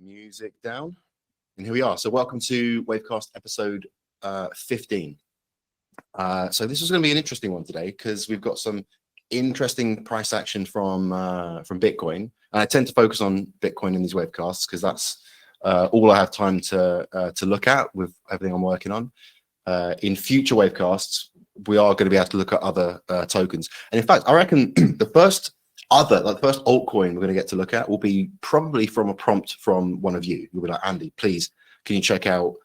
Music down. And here we are. So welcome to Wavecast episode 15. So this is going to be an interesting one today because we've got some interesting price action from Bitcoin. And I tend to focus on Bitcoin in these Wavecasts because that's all I have time to look at with everything I'm working on. In future Wavecasts, we are going to be able to look at other tokens. And in fact, I reckon the first altcoin we're going to get to look at will be probably from a prompt from one of you. You'll be like, Andy, please, can you check out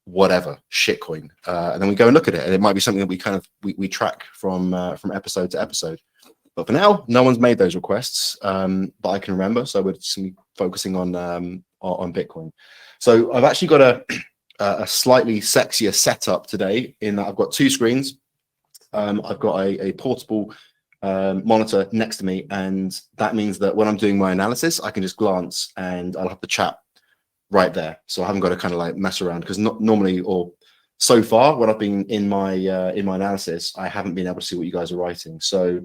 whatever shitcoin? And then we go and look at it, and it might be something that we track from episode to episode. But for now, no one's made those requests that I can remember, so we're just focusing on Bitcoin. So I've actually got a slightly sexier setup today in that I've got two screens. I've got a portable monitor next to me, and that means that when I'm doing my analysis, I can just glance and I'll have the chat right there. So I haven't got to kind of like mess around, because not normally, or so far when I've been in my analysis, I haven't been able to see what you guys are writing. So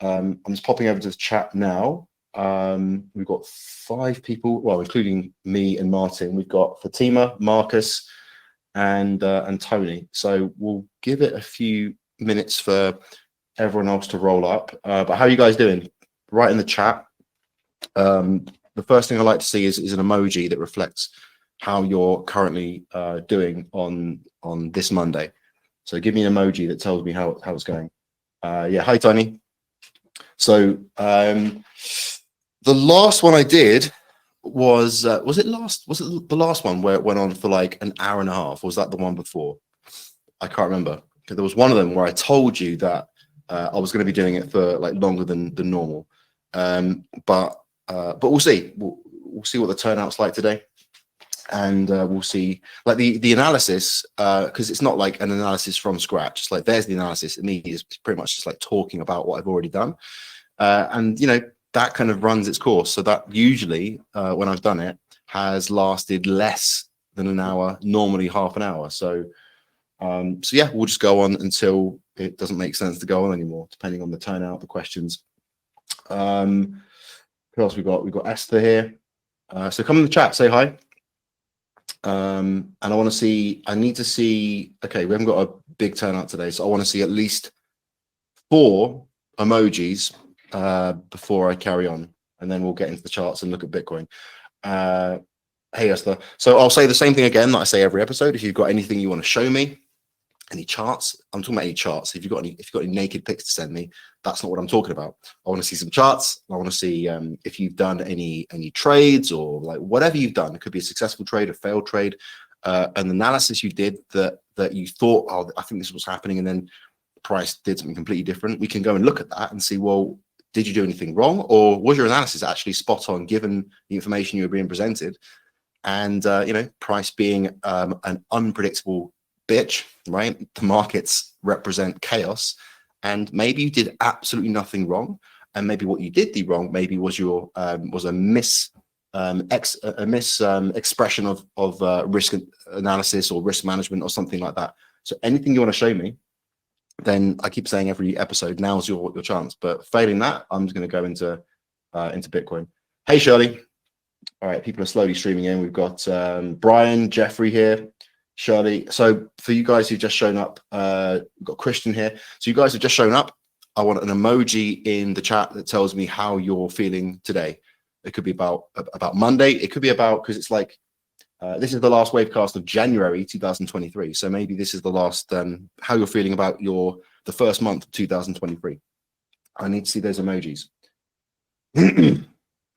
I'm just popping over to the chat now. We've got 5 people, well, including me and Martin. We've got Fatima, Marcus, and Tony. So we'll give it a few minutes for everyone else to roll up. But how are you guys doing? Right in the chat. The first thing I like to see is an emoji that reflects how you're currently doing on this Monday. So give me an emoji that tells me how it's going. Yeah, hi Tony. So the last one I did was it the last one where it went on for like an hour and a half? Or was that the one before? I can't remember. There was one of them where I told you that I was going to be doing it for like longer than normal, but we'll see. We'll see what the turnout's like today, and we'll see like the analysis, because it's not like an analysis from scratch. It's like there's the analysis. Me is pretty much just like talking about what I've already done, and you know that kind of runs its course. So that usually when I've done it has lasted less than an hour, normally half an hour. So yeah, we'll just go on until it doesn't make sense to go on anymore, depending on the turnout, the questions. Who else we got? We've got Esther here. So come in the chat, say hi. And I need to see, okay, we haven't got a big turnout today, so I want to see at least 4 emojis before I carry on, and then we'll get into the charts and look at Bitcoin. Hey Esther. So I'll say the same thing again that I say every episode. If you've got anything you want to show me, any charts, I'm talking about any charts. If you've got any naked pics to send me, that's not what I'm talking about. I want to see some charts. I want to see if you've done any trades, or like whatever you've done. It could be a successful trade, a failed trade, an analysis you did that you thought, oh, I think this was happening, and then the price did something completely different. We can go and look at that and see, well, did you do anything wrong, or was your analysis actually spot on given the information you were being presented? And you know, price being an unpredictable bitch, right? The markets represent chaos, and maybe you did absolutely nothing wrong, and maybe what you did do wrong maybe was your was a miss expression of risk analysis or risk management or something like that. So anything you want to show me, then I keep saying every episode, now's your chance. But failing that, I'm just going to go into Bitcoin. Hey Shirley. All right, people are slowly streaming in. We've got Brian, Jeffrey here, Shirley. So for you guys who've just shown up, we've got Christian here. So you guys have just shown up. I want an emoji in the chat that tells me how you're feeling today. It could be about Monday. It could be about, because it's like, this is the last Wavecast of January 2023. So maybe this is the last, how you're feeling about the first month of 2023. I need to see those emojis.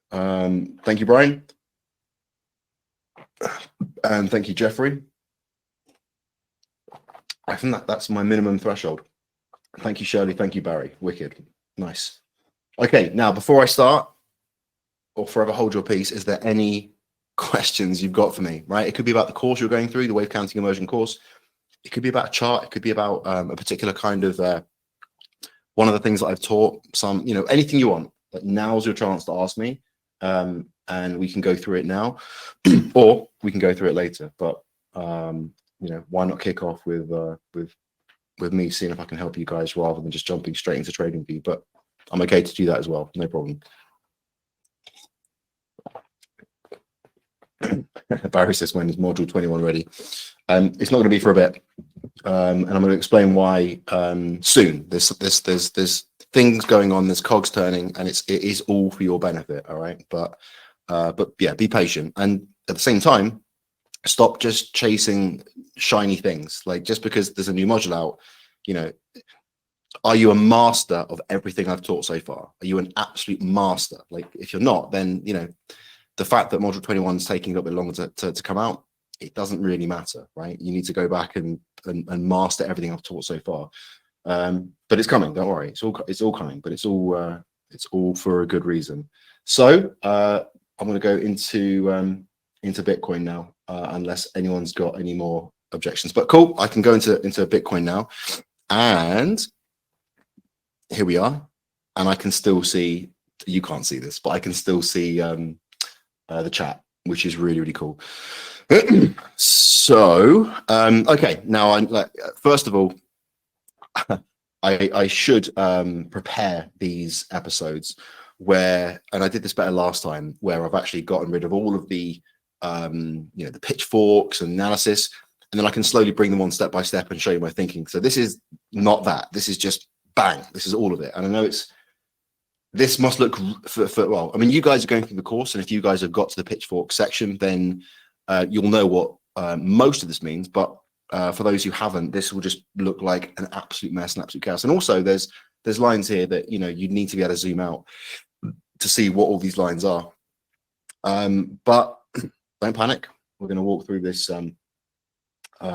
Thank you, Brian. And thank you, Jeffrey. I think that's my minimum threshold. Thank you, Shirley. Thank you, Barry. Wicked. Nice. Okay, now before I start, or forever hold your peace, is there any questions you've got for me, right? It could be about the course you're going through, the wave counting immersion course. It could be about a chart. It could be about a particular kind of one of the things that I've taught, some, you know, anything you want. But now's your chance to ask me, and we can go through it now, or we can go through it later. But you know, why not kick off with me seeing if I can help you guys rather than just jumping straight into trading view? But I'm okay to do that as well, no problem. Barry says, when is module 21 ready? It's not going to be for a bit, and I'm going to explain why soon. There's things going on. There's cogs turning, and it is all for your benefit. All right, but yeah, be patient, and at the same time, stop just chasing shiny things. Like, just because there's a new module out, you know, are you a master of everything I've taught so far? Are you an absolute master? Like, if you're not, then, you know, the fact that module 21 is taking a little bit longer to come out, it doesn't really matter, right? You need to go back and master everything I've taught so far. But it's coming, don't worry. It's all coming, but it's all for a good reason. So I'm going to go into Bitcoin now, unless anyone's got any more objections. But cool, I can go into Bitcoin now, and here we are. And I can still see, you can't see this, but I can still see the chat, which is really, really cool. So okay, now I'm like, first of all, I should prepare these episodes where, and I did this better last time, where I've actually gotten rid of all of the the pitchforks and analysis, and then I can slowly bring them on step by step and show you my thinking. So this is not that. This is just bang. This is all of it. And I know this must look well, I mean, you guys are going through the course, and if you guys have got to the pitchfork section, then you'll know what most of this means. But for those who haven't, this will just look like an absolute mess and absolute chaos. And also there's lines here that, you know, you need to be able to zoom out to see what all these lines are. But don't panic. We're going to walk through this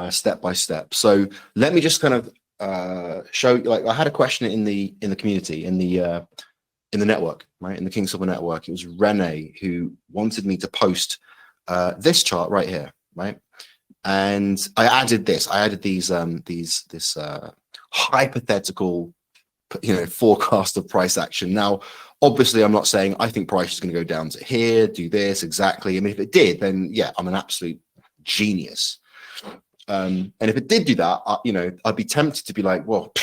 step by step. So let me just kind of show you, like, I had a question in the community, in the network, right? In the King Silver network. It was Rene who wanted me to post this chart right here, right? And I added this. I added these hypothetical, forecast of price action. Now, obviously, I'm not saying I think price is going to go down to here, do this exactly. I mean, if it did, then yeah, I'm an absolute genius. And if it did do that, I'd be tempted to be like, well,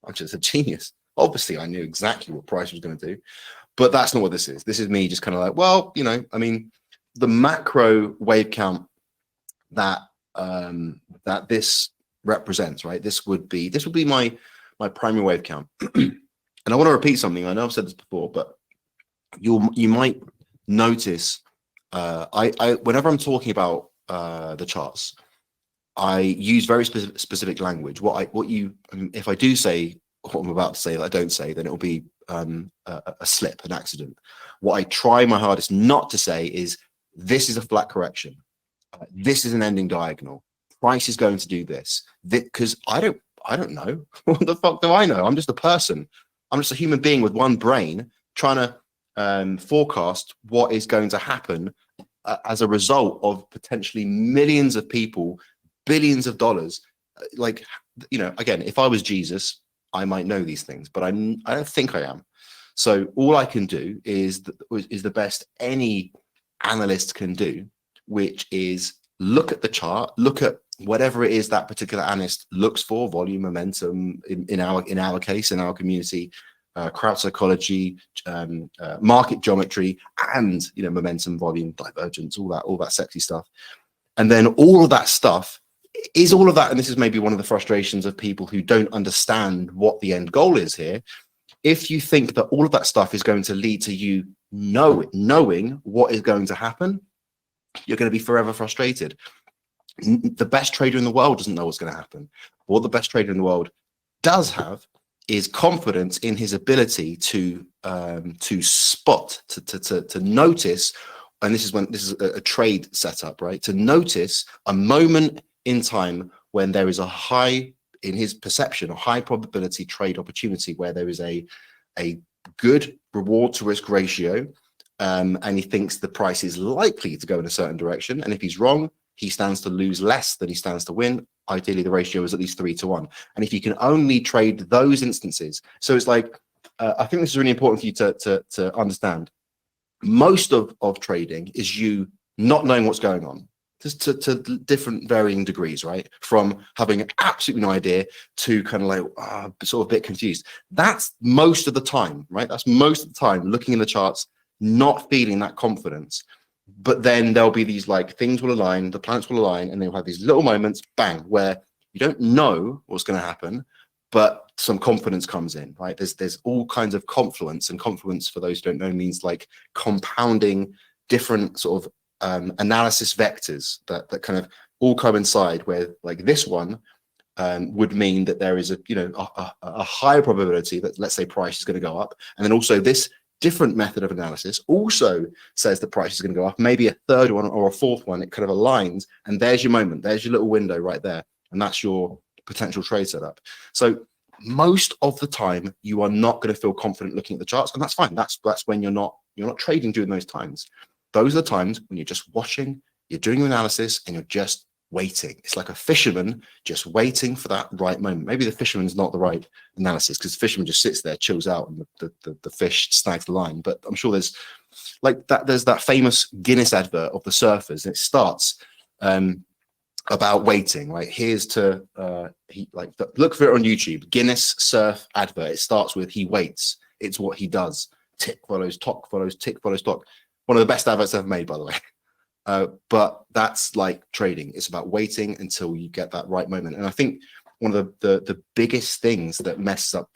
I'm just a genius. Obviously, I knew exactly what price was going to do, but that's not what this is. This is me just kind of like, well, I mean, the macro wave count that this represents, right? This would be my primary wave count. And I want to repeat something. I know I've said this before, but you might notice I whenever I'm talking about the charts, I use very specific language. If I do say what I'm about to say that I don't say, then it'll be a slip, an accident. What I try my hardest not to say is, this is a flat correction. This is an ending diagonal. Price is going to do this. Because I don't know. What the fuck do I know? I'm just a person. I'm just a human being with one brain trying to forecast what is going to happen as a result of potentially millions of people, billions of dollars. Like, again, if I was Jesus, I might know these things, but I don't think I am. So all I can do is the best any analyst can do, which is look at the chart, look at whatever it is that particular analyst looks for, volume, momentum, in our case, in our community, crowd psychology, market geometry, and momentum, volume, divergence, all that sexy stuff. And then all of that stuff is all of that, and this is maybe one of the frustrations of people who don't understand what the end goal is here. If you think that all of that stuff is going to lead to you knowing what is going to happen, you're going to be forever frustrated. The best trader in the world doesn't know what's going to happen. What the best trader in the world does have is confidence in his ability to spot, to notice, and this is a trade setup, right? To notice a moment in time when there is a high, in his perception, a high probability trade opportunity where there is a good reward to risk ratio, and he thinks the price is likely to go in a certain direction. And if he's wrong, he stands to lose less than he stands to win. Ideally, the ratio is at least 3-1. And if you can only trade those instances, so it's like, I think this is really important for you to understand. Most of trading is you not knowing what's going on, just to different varying degrees, right? From having absolutely no idea to kind of like sort of a bit confused. That's most of the time, right? That's most of the time looking in the charts, not feeling that confidence. but then there'll be these like things will align, the planets will align, and they'll have these little moments, bang, where you don't know what's going to happen, but some confidence comes in, right? There's all kinds of confluence, and confluence, for those who don't know, means like compounding different sort of analysis vectors that kind of all coincide, where like this one would mean that there is a higher probability that, let's say, price is going to go up, and then also this different method of analysis also says the price is going to go up, maybe a third one or a fourth one. It kind of aligns, and there's your moment, there's your little window right there, and that's your potential trade setup. So most of the time you are not going to feel confident looking at the charts, and that's fine. That's when you're not trading during those times. Those are the times when you're just watching, you're doing your analysis, and you're just waiting. It's like a fisherman just waiting for that right moment. Maybe the fisherman's not the right analysis, because the fisherman just sits there, chills out, and the fish snags the line. But I'm sure there's like that. There's that famous Guinness advert of the surfers, and it starts about waiting. Right, here's to look for it on YouTube. Guinness surf advert. It starts with he waits. It's what he does. Tick follows tock follows tick follows tock. One of the best adverts ever made, by the way. But that's like trading. It's about waiting until you get that right moment. And I think one of the biggest things that messes up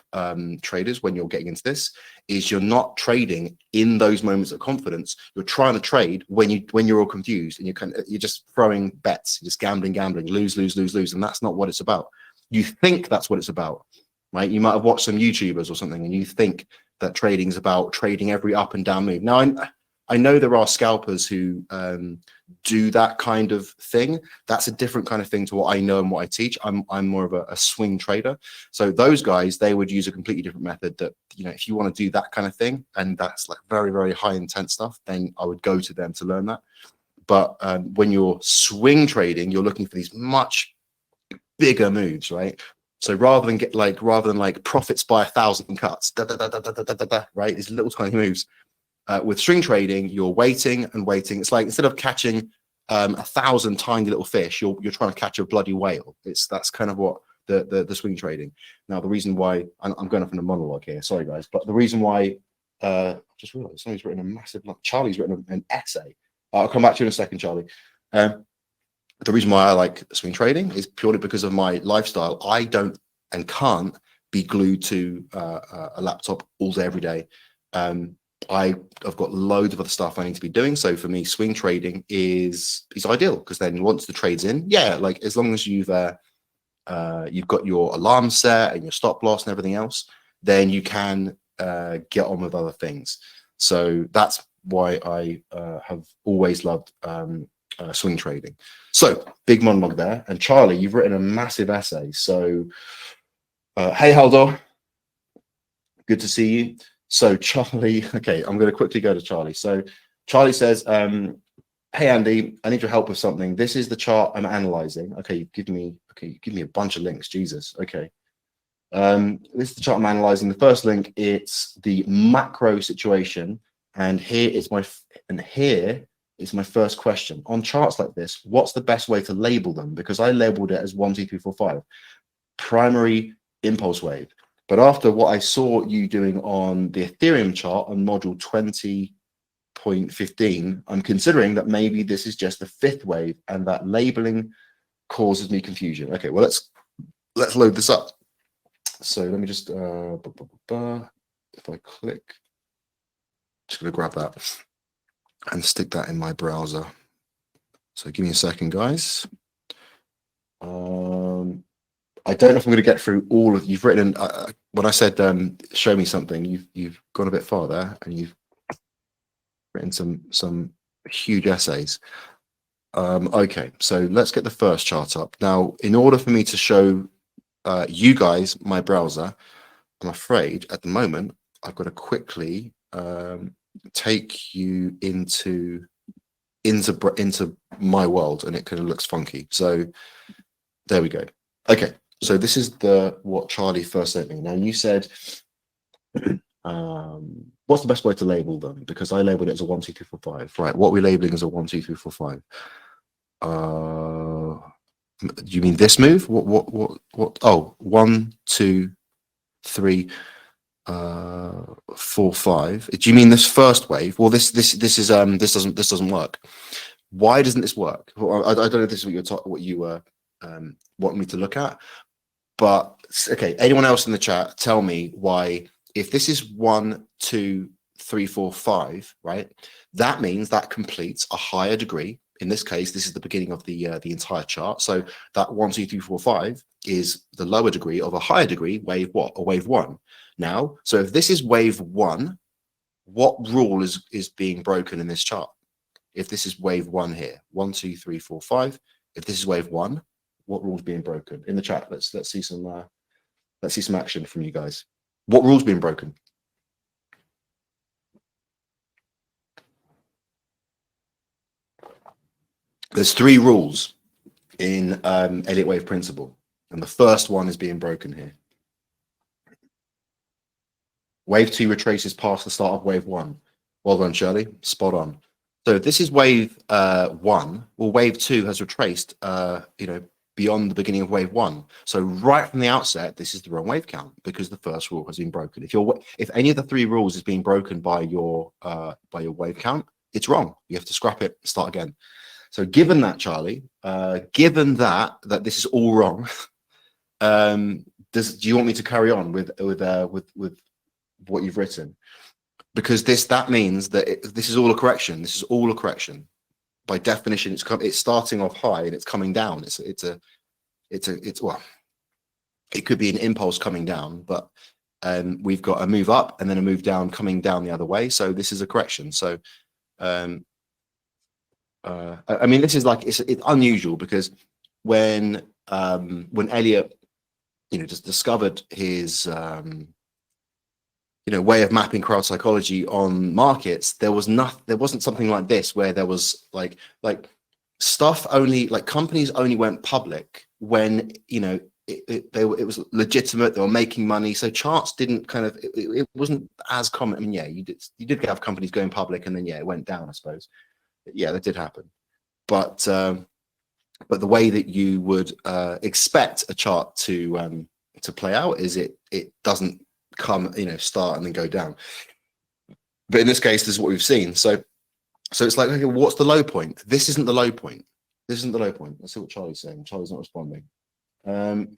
traders when you're getting into this is you're not trading in those moments of confidence. You're trying to trade when you're all confused, and you're just throwing bets, you're just gambling, lose, and that's not what it's about. You think that's what it's about, right? You might have watched some YouTubers or something, and you think that trading is about trading every up and down move. Now, I know there are scalpers who do that kind of thing. That's a different kind of thing to what I know and what I teach. I'm more of a swing trader. So those guys, they would use a completely different method that, if you want to do that kind of thing, and that's like very, very high intense stuff, then I would go to them to learn that. But when you're swing trading, you're looking for these much bigger moves, right? So rather than profits by 1,000 cuts, right? These little tiny moves. With swing trading, you're waiting and waiting. It's like instead of catching 1,000 tiny little fish, you're trying to catch a bloody whale. That's kind of what the swing trading. Now, the reason why I'm going off in a monologue here, sorry guys, but the reason why I just realized somebody's written a massive, Charlie's written an essay. I'll come back to you in a second, Charlie. The reason why I like swing trading is purely because of my lifestyle. I don't and can't be glued to a laptop all day, every day. I've got loads of other stuff I need to be doing. So for me, swing trading is ideal, because then once the trade's in, like as long as you've got your alarm set and your stop loss and everything else, then you can get on with other things. So that's why I have always loved swing trading. So big monologue there. And Charlie, you've written a massive essay. So hey, Haldor, good to see you. So Charlie, okay, I'm going to quickly go to Charlie. So Charlie says, hey, Andy, I need your help with something. This is the chart I'm analyzing. Okay, give me a bunch of links. Jesus. Okay. This is the chart I'm analyzing. The first link, it's the macro situation. And here is my first question. On charts like this, what's the best way to label them? Because I labeled it as 1, 2, 3, 4, 5. Primary impulse wave. But after what I saw you doing on the Ethereum chart on module 20.15, I'm considering that maybe this is just the 5th wave, and that labeling causes me confusion. Okay, well, let's load this up. So let me just if I click, just gonna grab that and stick that in my browser. So give me a second, guys. I don't know if I'm going to get through all of you've written. When I said show me something, you've gone a bit far there, and you've written some huge essays. Okay, so let's get the first chart up. Now, in order for me to show you guys my browser, I'm afraid at the moment I've got to quickly take you into my world, and it kind of looks funky. So there we go. Okay. So this is what Charlie first sent me. Now you said, what's the best way to label them? Because I labeled it as a 1, 2, 3, 4, 5. Right. What we're labeling as a 1, 2, 3, 4, 5. Do you mean this move? What? Oh, 1, 2, 3. 4 5. Do you mean this first wave? Well, this doesn't work. Why doesn't this work? Well, I don't know if this is what you want me to look at, but okay. Anyone else in the chat, tell me why, if this is 1 2 3 4 5, right? That means that completes a higher degree. In this case, this is the beginning of the entire chart. So that 1 2 3 4 5 is the lower degree of a higher degree, wave what? Or wave 1. Now, so if this is wave 1, what rule is being broken in this chart? If this is wave 1 here, 1 2 3 4 5. If this is wave 1, what rule is being broken? In the chat, let's see some action from you guys. What rule's being broken? There's 3 rules in Elliott wave principle, and the first one is being broken here. Wave 2 retraces past the start of wave 1. Well done, Shirley. Spot on. So if this is wave 1, well, wave 2 has retraced, beyond the beginning of wave 1. So right from the outset, this is the wrong wave count because the first rule has been broken. If any of the 3 rules is being broken by your wave count, it's wrong. You have to scrap it, start again. So given that, Charlie, given that this is all wrong, do you want me to carry on with what you've written? Because that means that this is all a correction. This is all a correction. By definition, it's starting off high and it's coming down. Well, it could be an impulse coming down, but we've got a move up and then a move down coming down the other way. So this is a correction. So I mean, this is like it's unusual because when Elliott just discovered his way of mapping crowd psychology on markets, there wasn't something like this where there was like stuff only, like companies only went public when it was legitimate, they were making money, so charts didn't it wasn't as common. I mean, yeah, you did have companies going public and then it went down, I suppose. Yeah, that did happen, but the way that you would expect a chart to play out is it doesn't start and then go down. But in this case, this is what we've seen. So it's like, okay, what's the low point? This isn't the low point. This isn't the low point. Let's see what Charlie's saying. Charlie's not responding. Tony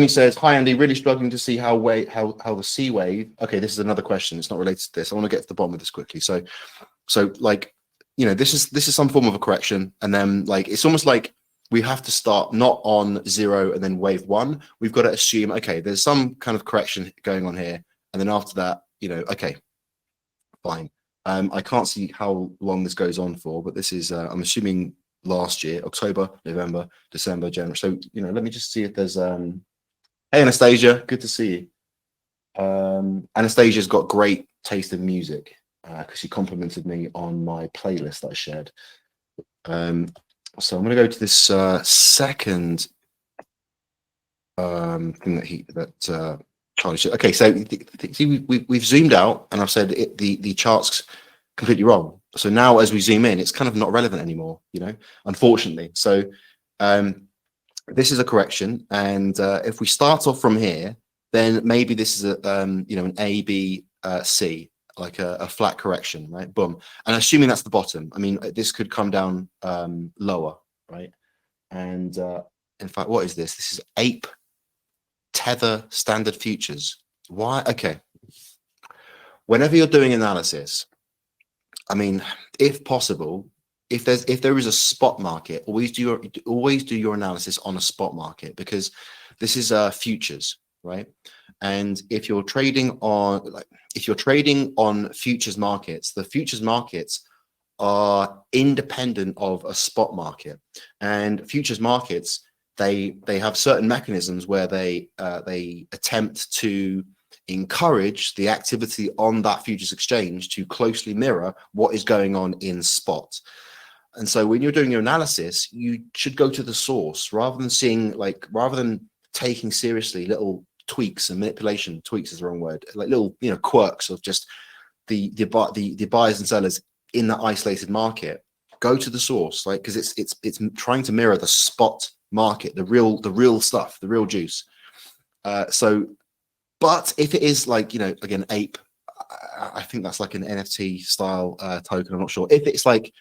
says, hi Andy, really struggling to see how the C wave. Okay, this is another question. It's not related to this. I want to get to the bottom of this quickly. So like, this is some form of a correction, and then like it's almost like we have to start not on 0 and then wave 1. We've got to assume, okay, there's some kind of correction going on here, and then after that, okay, fine. I can't see how long this goes on for, but this is I'm assuming last year, October, November, December, January. So let me just see if there's hey Anastasia, good to see you. Anastasia's got great taste in music because she complimented me on my playlist that I shared. So I'm going to go to this second thing that Charlie shared. Okay, so see, we've zoomed out, and I've said the chart's completely wrong. So now, as we zoom in, it's kind of not relevant anymore, unfortunately. So this is a correction, and if we start off from here, then maybe this is an A, B, C. Like a flat correction, right? Boom. And assuming that's the bottom, I mean, this could come down lower, right? And in fact, what is this? This is Ape Tether Standard Futures. Why? Okay. Whenever you're doing analysis, I mean, if possible, if there is a spot market, always do your analysis on a spot market, because this is futures, right? And if you're trading on futures markets, the futures markets are independent of a spot market, and futures markets they have certain mechanisms where they attempt to encourage the activity on that futures exchange to closely mirror what is going on in spot. And so when you're doing your analysis, you should go to the source rather than taking seriously little tweaks and manipulation. Tweaks is the wrong word, like little quirks of just the buyers and sellers in that isolated market. Go to the source, like, because it's trying to mirror the spot market, the real stuff, the real juice. So But if it is like, again, ape, I think that's like an NFT style token. I'm not sure if it's like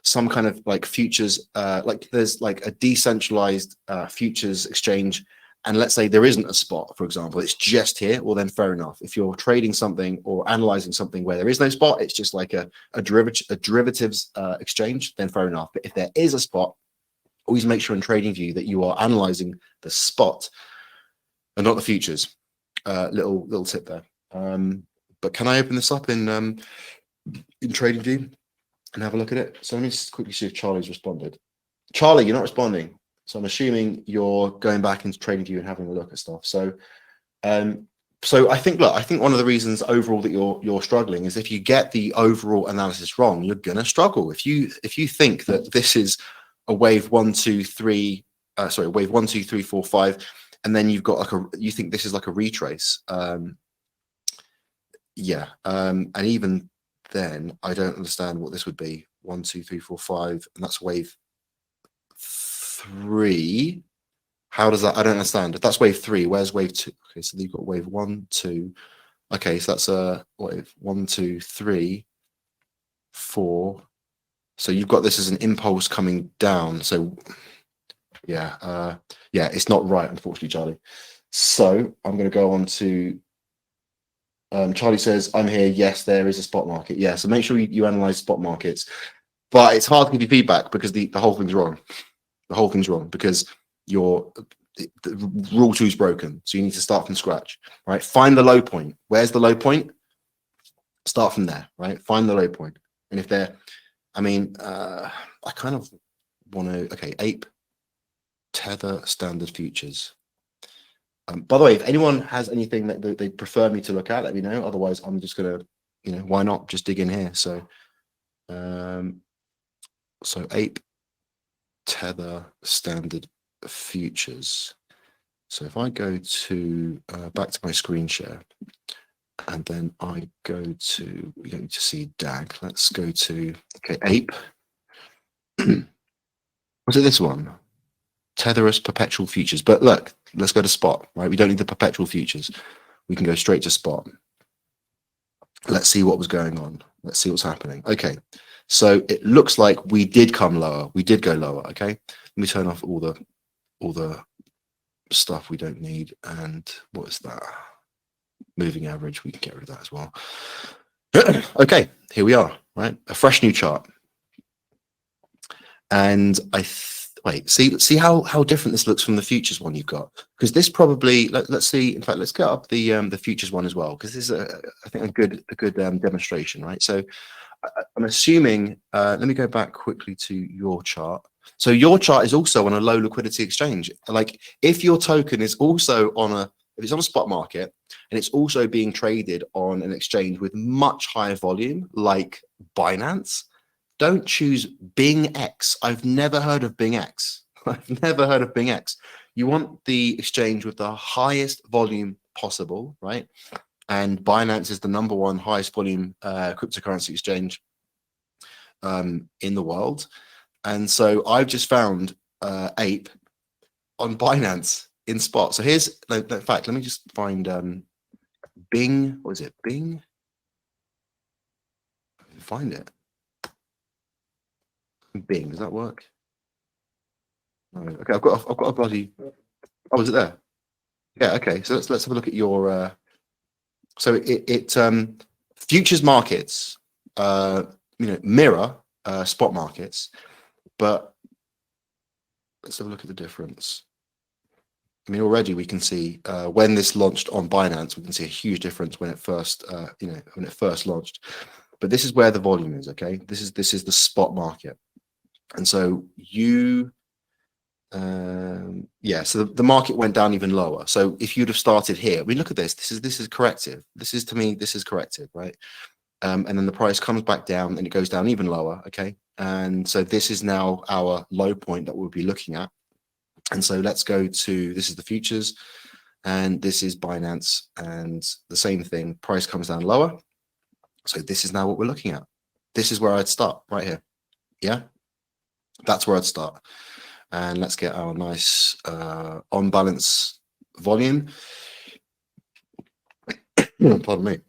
some kind of like futures, like there's like a decentralized futures exchange, and let's say there isn't a spot, for example, it's just here. Well, then fair enough. If you're trading something or analyzing something where there is no spot, it's just like a derivatives exchange, then fair enough. But if there is a spot, always make sure in TradingView that you are analyzing the spot and not the futures. Little tip there. But can I open this up in TradingView and have a look at it? So let me just quickly see if Charlie's responded. Charlie, you're not responding, so I'm assuming you're going back into TradingView and having a look at stuff. So I think, look, I think one of the reasons overall that you're struggling is if you get the overall analysis wrong, you're gonna struggle. If you think that this is a wave 1, 2, 3, wave 1, 2, 3, 4, 5, and then you've got like you think this is like a retrace. And even then I don't understand what this would be. 1, 2, 3, 4, 5, and that's wave 3. How does that? I don't understand. If that's wave 3, where's wave 2? Okay, so you've got wave 1, 2. Okay, so that's a wave 1, 2, 3, 4. So you've got this as an impulse coming down. So yeah, it's not right, unfortunately, Charlie. So I'm going to go on to Charlie says, I'm here. Yes, there is a spot market. Yeah, so make sure you analyze spot markets. But it's hard to give you feedback because the whole thing's wrong. The whole thing's wrong because the rule 2 is broken. So you need to start from scratch, right? Find the low point. Where's the low point? Start from there, right? Find the low point. And if they're, I kind of want to, okay, ape, tether, standard futures. By the way, if anyone has anything that they prefer me to look at, let me know. Otherwise, I'm just gonna, why not just dig in here? So, ape, tether, standard futures. So if I go to back to my screen share, and then I go to, we don't need to see DAG. Let's go to ape. Was it this one? Tetherus perpetual futures. But look, let's go to spot, right? We don't need the perpetual futures. We can go straight to spot. Let's see what was going on. Let's see what's happening. Okay, so it looks like we did come lower. We did go lower. Okay, let me turn off all the stuff we don't need. And what is that? Moving average. We can get rid of that as well. Okay, here we are. Right, a fresh new chart. And wait, see how different this looks from the futures one you've got, because this probably let's see. In fact, let's get up the futures one as well, because this is I think a good demonstration, right? So I'm assuming. Let me go back quickly to your chart. So your chart is also on a low liquidity exchange. Like if your token is also if it's on a spot market and it's also being traded on an exchange with much higher volume, like Binance. Don't choose Bing X. I've never heard of Bing X. I've never heard of Bing X. You want the exchange with the highest volume possible, right? And Binance is the #1 highest volume cryptocurrency exchange in the world. And so I've just found Ape on Binance in spot. So here's, in fact, let me just find Bing. What is it? Bing? Find it. Bing, does that work? No. Okay, I've got a bloody. Oh, is it there? Yeah. Okay. So let's have a look at your. So it futures markets, mirror spot markets, but let's have a look at the difference. I mean, already we can see when this launched on Binance, we can see a huge difference when it first, when it first launched. But this is where the volume is. Okay, this is the spot market, and so so the market went down even lower. So if you'd have started here, we look at this. This is corrective. This is, to me, this is corrective, right? And then the price comes back down and it goes down even lower. Okay, and so this is now our low point that we'll be looking at. And so let's go to, this is the futures, and this is Binance, and the same thing. Price comes down lower. So this is now what we're looking at. This is where I'd start, right here. Yeah, that's where I'd start. And let's get our nice on balance volume. Pardon me.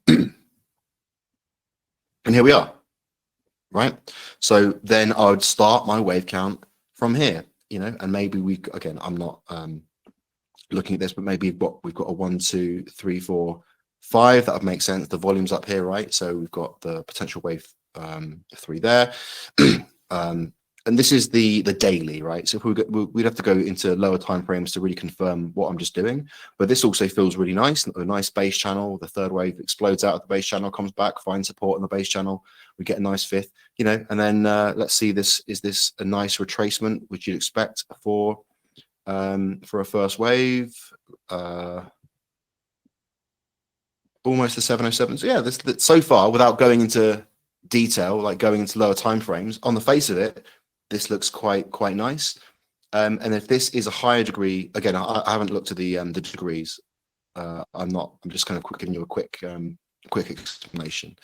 And here we are, right? So then I would start my wave count from here, and maybe again, I'm not looking at this, but maybe we've got a 1, 2, 3, 4, 5. That would make sense. The volume's up here, right? So we've got the potential wave 3 there. And this is the daily, right? So if we'd have to go into lower time frames to really confirm what I'm just doing. But this also feels really nice. A nice base channel. The third wave explodes out of the base channel, comes back, finds support in the base channel. We get a nice fifth, and then let's see this. Is this a nice retracement, which you'd expect for a first wave? Almost the 707. So yeah, this so far, without going into detail, like going into lower time frames, on the face of it, this looks quite nice. And if this is a higher degree, again, I haven't looked at the degrees. I'm just kind of giving you a quick explanation.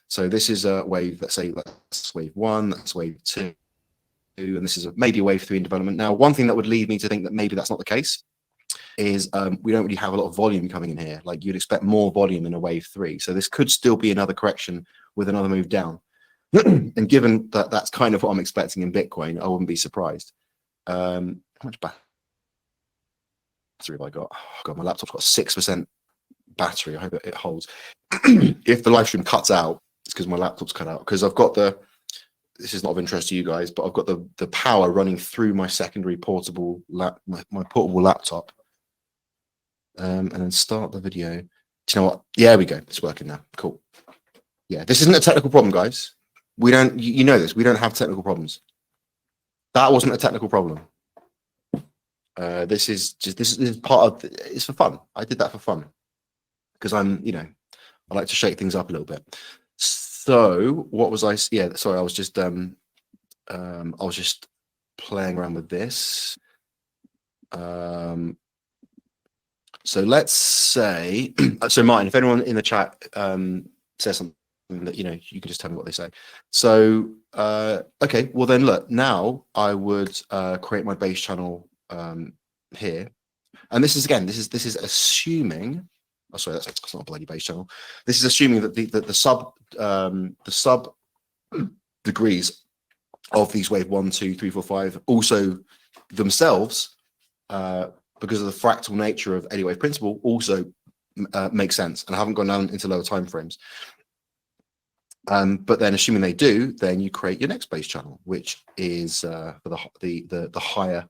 So this is a wave. Let's say that's wave 1. That's wave 2, and this is maybe a wave 3 in development. Now, one thing that would lead me to think that maybe that's not the case is we don't really have a lot of volume coming in here. Like you'd expect more volume in a wave 3. So this could still be another correction with another move down. And given that that's kind of what I'm expecting in Bitcoin, I wouldn't be surprised. How much battery have I got? Oh God, my laptop's got 6% battery. I hope it holds. If the live stream cuts out, it's because my laptop's cut out. Because I've got this is not of interest to you guys, but I've got the power running through my secondary portable my portable laptop. And then start the video. Do you know what? Yeah, there we go. It's working now. Cool. Yeah, this isn't a technical problem, guys. We don't, you know this, we don't have technical problems. That wasn't a technical problem. This is part of, it's for fun. I did that for fun because I like to shake things up a little bit. So what was I, yeah, sorry, I was just playing around with this. So let's say, so Martin, if anyone in the chat says something that you can just tell me what they say. So okay, well then look, now I would create my base channel here, and this is assuming, oh sorry, that's not a bloody base channel. This is assuming that the sub degrees of these wave 1, 2, 3, 4, 5 also themselves because of the fractal nature of any wave principle also make sense, and I haven't gone down into lower time frames. But then assuming they do, then you create your next base channel, which is for the higher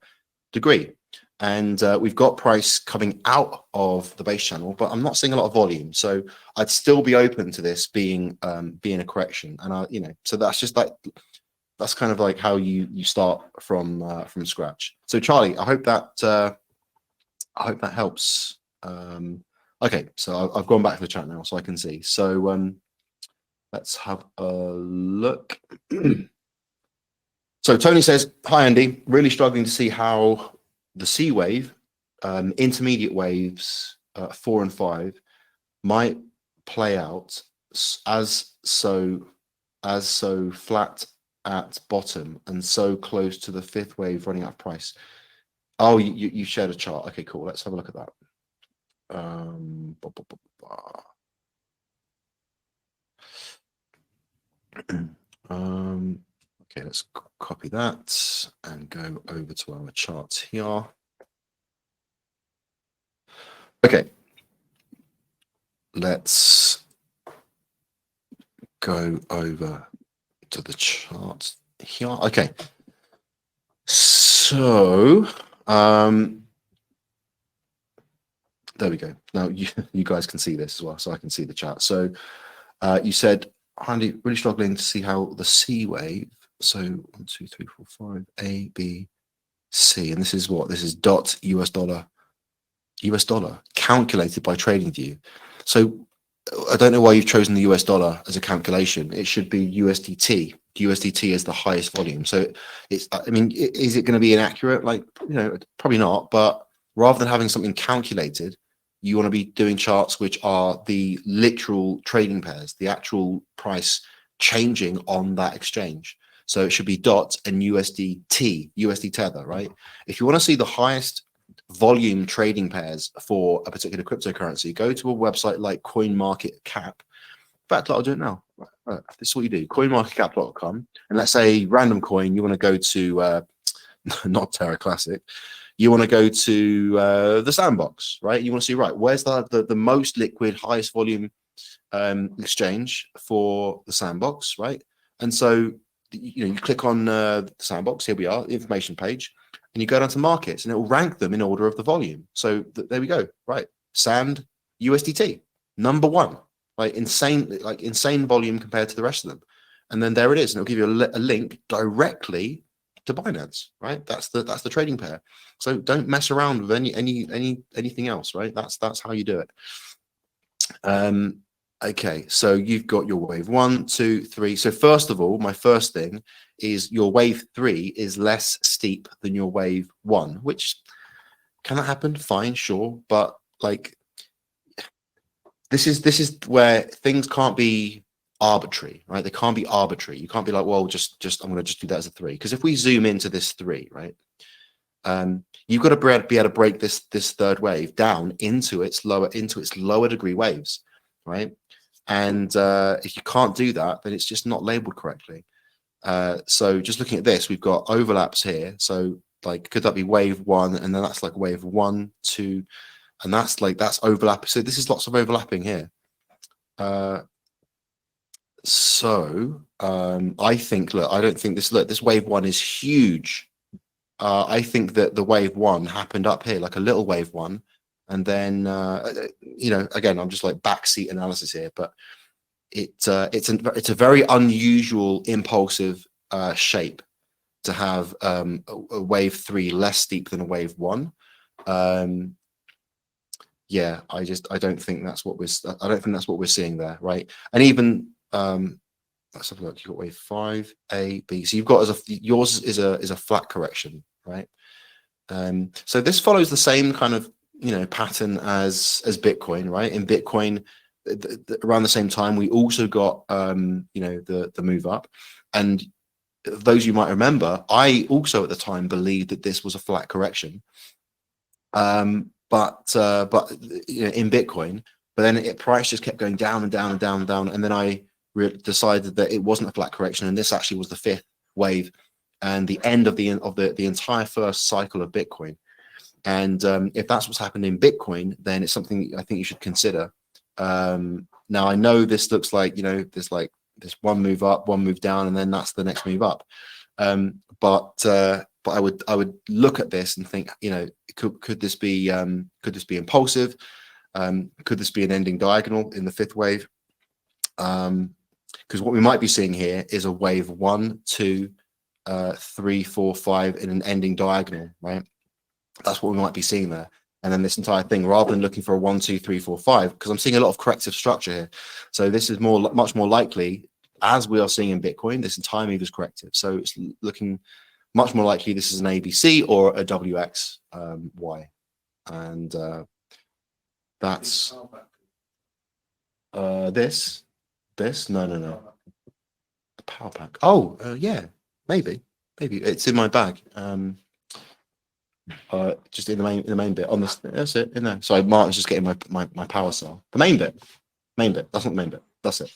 degree. And we've got price coming out of the base channel, but I'm not seeing a lot of volume. So I'd still be open to this being a correction. And so that's just like, that's kind of like how you start from scratch. So Charlie, I hope that helps. Okay, so I've gone back to the chat now so I can see. So let's have a look. So Tony says, hi, Andy. Really struggling to see how the C wave, intermediate waves 4 and 5 might play out as so flat at bottom and so close to the 5th wave running out of price. Oh, you shared a chart. Okay, cool. Let's have a look at that. Okay, let's copy that and go over to our charts here. Okay, let's go over to the chart here. Okay, so there we go. Now you guys can see this as well, so I can see the chart. So you said, Andy, really struggling to see how the C wave. So 1, 2, 3, 4, 5, A, B, C, and this is what? This is dot US dollar calculated by TradingView. So I don't know why you've chosen the US dollar as a calculation. It should be USDT. USDT is the highest volume. So it's, I mean, is it going to be inaccurate? Like, probably not. But rather than having something calculated, you want to be doing charts which are the literal trading pairs, the actual price changing on that exchange. So it should be dot and USD tether, right? If you want to see the highest volume trading pairs for a particular cryptocurrency, go to a website like CoinMarketCap. In fact, I'll do it now. Right, this is what you do: coinmarketcap.com, and let's say random coin. You want to go to not Terra Classic. You want to go to the Sandbox, right? You want to see, right, where's the most liquid, highest volume exchange for the Sandbox, right? And so you click on the Sandbox. Here we are, the information page, and you go down to markets, and it will rank them in order of the volume. So there we go, right? Sand USDT number one, like insane volume compared to the rest of them. And then there it is, and it'll give you a link directly to Binance, right? That's the trading pair. So don't mess around with anything else, right? That's how you do it. Okay, so you've got your wave 1, 2, 3. So first of all, my first thing is your wave 3 is less steep than your wave 1, which can that happen? Fine, sure, but like this is where things can't be arbitrary, right? They can't be arbitrary. You can't be like, well, just I'm going to just do that as a 3, because if we zoom into this 3, right, you've got to be able to break this third wave down into its lower degree waves, right? And if you can't do that, then it's just not labeled correctly. So just looking at this, we've got overlaps here. So like, could that be wave 1, and then that's like wave 1, 2, and that's overlapping. So this is lots of overlapping here. So I think, look, I don't think this wave 1 is huge. I think that the wave 1 happened up here, like a little wave 1, and then again, I'm just like backseat analysis here, but it's a very unusual impulsive shape to have a wave 3 less steep than a wave 1. Yeah, I don't think that's what we're seeing there, right? And even let's have a look. You've got wave 5, A, B. So you've got yours is a flat correction, right? So this follows the same kind of pattern as Bitcoin, right? In Bitcoin, around the same time, we also got the move up, and those you might remember, I also at the time believed that this was a flat correction, but in Bitcoin, but then price just kept going down and down and down and down, and then I decided that it wasn't a flat correction, and this actually was the 5th wave and the end of the entire first cycle of Bitcoin. And if that's what's happened in Bitcoin, then it's something I think you should consider. Now I know this looks like there's like this one move up, one move down, and then that's the next move up. But I would look at this and think, could this be impulsive? Could this be an ending diagonal in the 5th wave? Because what we might be seeing here is a wave 1, 2, 3, 4, 5 in an ending diagonal, right? That's what we might be seeing there. And then this entire thing, rather than looking for a 1, 2, 3, 4, 5, because I'm seeing a lot of corrective structure here. So this is much more likely, as we are seeing in Bitcoin, this entire move is corrective. So it's looking much more likely this is an ABC or a WXY. And that's this. No. The power pack. Oh, yeah, maybe it's in my bag. Just in the main bit on this. That's it in there. Sorry, Martin's just getting my power cell. The main bit. That's not the main bit. That's it.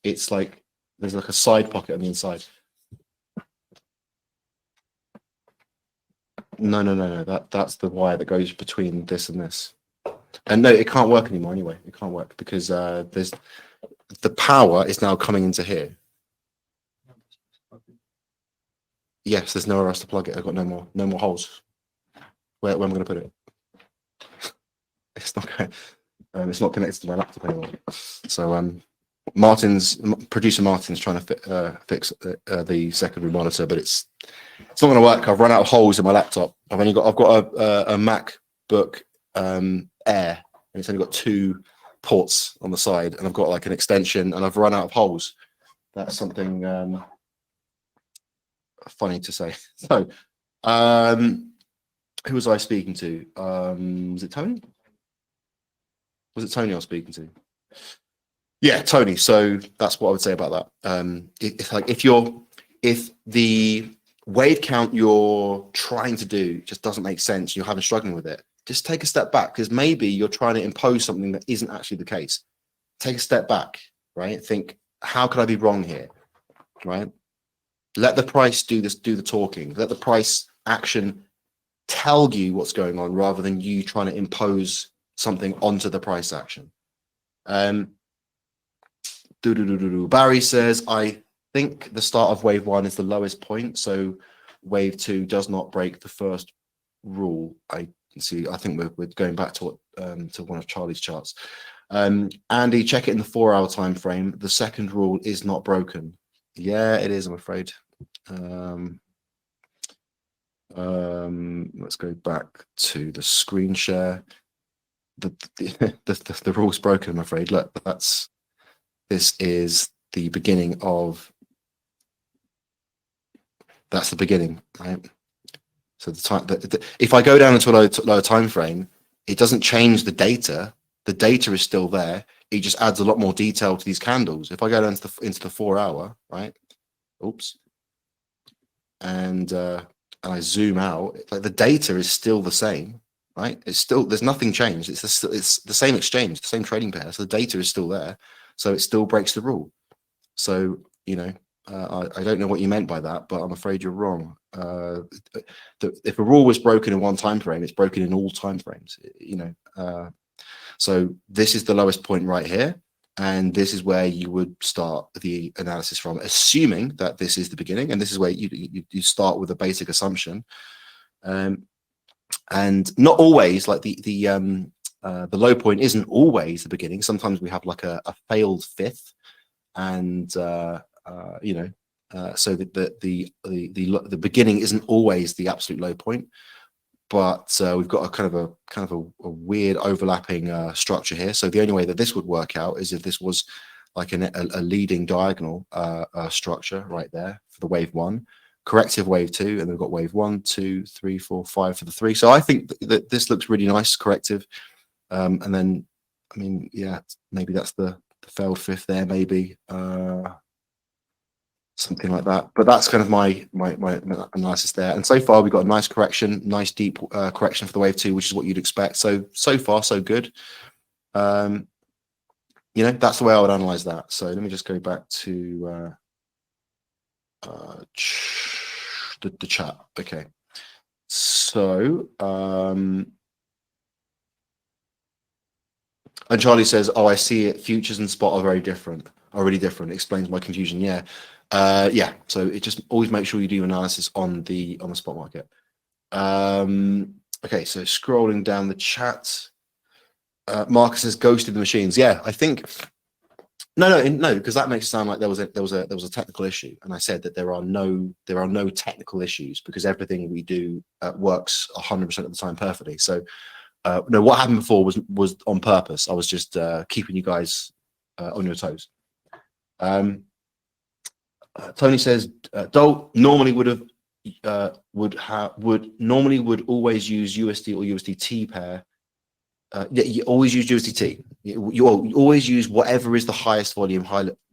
It's like there's like a side pocket on the inside. No. That's the wire that goes between this and this. And no, it can't work anymore anyway. It can't work because there's the power is now coming into here. Yes, there's nowhere else to plug it. I've got no more holes. Where am I going to put it? It's not going. It's not connected to my laptop anymore. So producer Martin's trying to fix the secondary monitor, but it's not going to work. I've run out of holes in my laptop. I've got a MacBook Air, and it's only got 2 ports on the side, and I've got like an extension, and I've run out of holes. That's something funny to say. So who was I speaking to? Was it Tony? Was it Tony I was speaking to? Yeah, Tony. So that's what I would say about that. If wave count you're trying to do just doesn't make sense, you're having struggling with it, just take a step back, because maybe you're trying to impose something that isn't actually the case. Take a step back, right? Think, how could I be wrong here, right? Let the price do the talking. Let the price action tell you what's going on, rather than you trying to impose something onto the price action. Barry says, I think the start of wave 1 is the lowest point, so wave 2 does not break the first rule. I see. I think we're going back to what to one of Charlie's charts. Andy, check it in the 4-hour time frame. The second rule is not broken. Yeah, it is, I'm afraid. Let's go back to the screen share. The rule's broken, I'm afraid. Look, this is the beginning of, that's the beginning, right? So the time, if I go down into a lower time frame, it doesn't change the data. The data is still there. It just adds a lot more detail to these candles. If I go down into the 4-hour, right? Oops. And I zoom out, like the data is still the same, right? It's still, there's nothing changed. It's the same exchange, the same trading pair. So the data is still there. So it still breaks the rule. So, you know, I don't know what you meant by that, but I'm afraid you're wrong. If a rule was broken in one time frame, it's broken in all time frames, you know. So this is the lowest point right here. And this is where you would start the analysis from, assuming that this is the beginning. And this is where you start with a basic assumption. And not always, like the low point isn't always the beginning. Sometimes we have like a failed fifth, and you know, so the beginning isn't always the absolute low point. But we've got a kind of a weird overlapping structure here. So the only way that this would work out is if this was like a leading diagonal structure right there for the wave 1, corrective wave 2, and then we've got wave 1, 2, 3, 4, 5 for the 3. So I think that this looks really nice, corrective. And then, I mean, yeah, maybe that's the failed fifth there, maybe. Something like that, but that's kind of my analysis there. And so far we've got a nice correction, nice deep correction for the wave 2, which is what you'd expect. So far so good. You know, that's the way I would analyze that. So let me just go back to the chat. Okay, so and Charlie says, oh, I see it, futures and spot are very different, are really different. Explains my confusion. Yeah. Yeah, so it just always make sure you do analysis on the spot market. Okay, so scrolling down the chat, Marcus says ghosted the machines. Yeah, I think no, because that makes it sound like there was a technical issue, and I said that there are no technical issues because everything we do works 100% of the time perfectly. So no, what happened before was on purpose. I was just keeping you guys on your toes. Tony says, Dole normally would always use USD or USDT pair. You always use USDT. You always use whatever is the highest volume,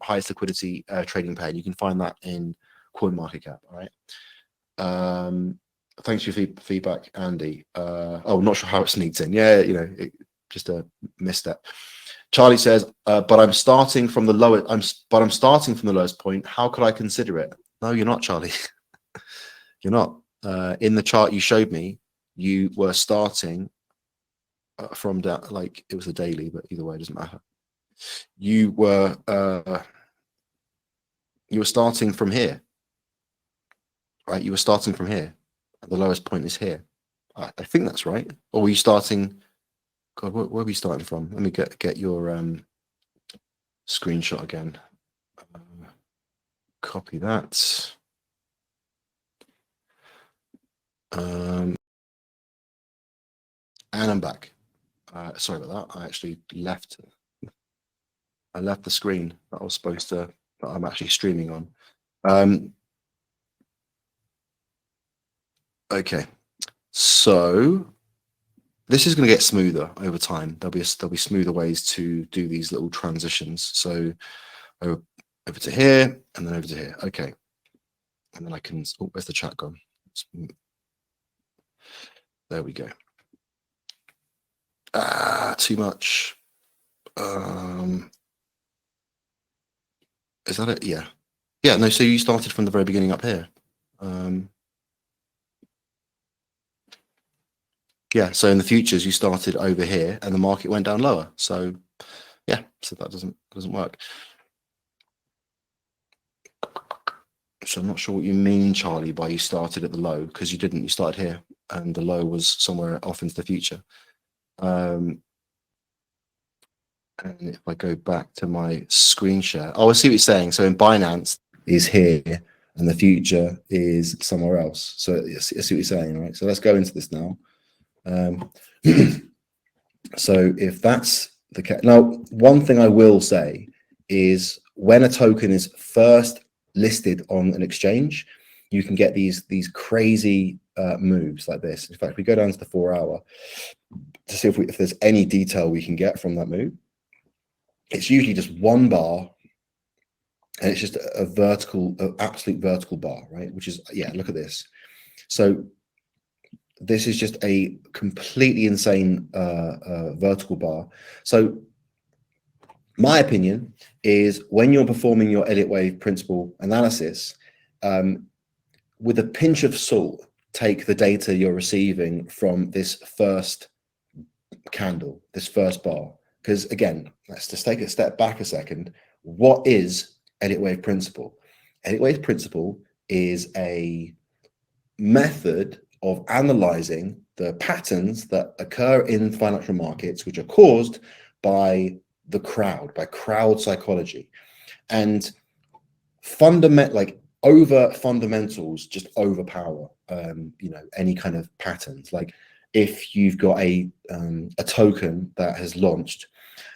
highest liquidity trading pair. You can find that in CoinMarketCap. All right. Thanks for your feedback, Andy. Oh, not sure how it sneaks in. Yeah, you know, just a misstep. Charlie says, but I'm starting from the lowest point. How could I consider it? No, you're not, Charlie. You're not. In the chart you showed me, you were starting from down, like it was a daily, but either way, it doesn't matter. You were starting from here, right? You were starting from here. The lowest point is here. I think that's right. Or were you starting? God, where are we starting from? Let me get your screenshot again. Copy that. And I'm back. Sorry about that. I actually left the screen that I was supposed to, that I'm actually streaming on. Okay, so this is going to get smoother over time. There'll be smoother ways to do these little transitions. So over to here and then over to here. Okay. and then I can, oh, where's the chat gone? There we go. Too much. Is that it? Yeah. Yeah, no, so you started from the very beginning up here. Yeah, so in the futures you started over here and the market went down lower. So yeah, so that doesn't work. So I'm not sure what you mean, Charlie, by you started at the low, because you didn't. You started here and the low was somewhere off into the future. And if I go back to my screen share, oh, I see what you're saying. So in Binance is here and the future is somewhere else. So I see what you're saying, right? So let's go into this now. So if that's the case, now, one thing I will say is when a token is first listed on an exchange, you can get these crazy moves like this. In fact, we go down to the 4 hour to see if there's any detail we can get from that move. It's usually just one bar, and it's just a vertical, absolute vertical bar, right? Which is, yeah, look at this. So this is just a completely insane vertical bar. So my opinion is when you're performing your Elliott wave principle analysis, with a pinch of salt, take the data you're receiving from this first candle, this first bar. Because again, let's just take a step back a second. What is Elliott wave principle? Elliott wave principle is a method of analyzing the patterns that occur in financial markets, which are caused by the crowd, by crowd psychology. And over fundamentals just overpower any kind of patterns. Like if you've got a token that has launched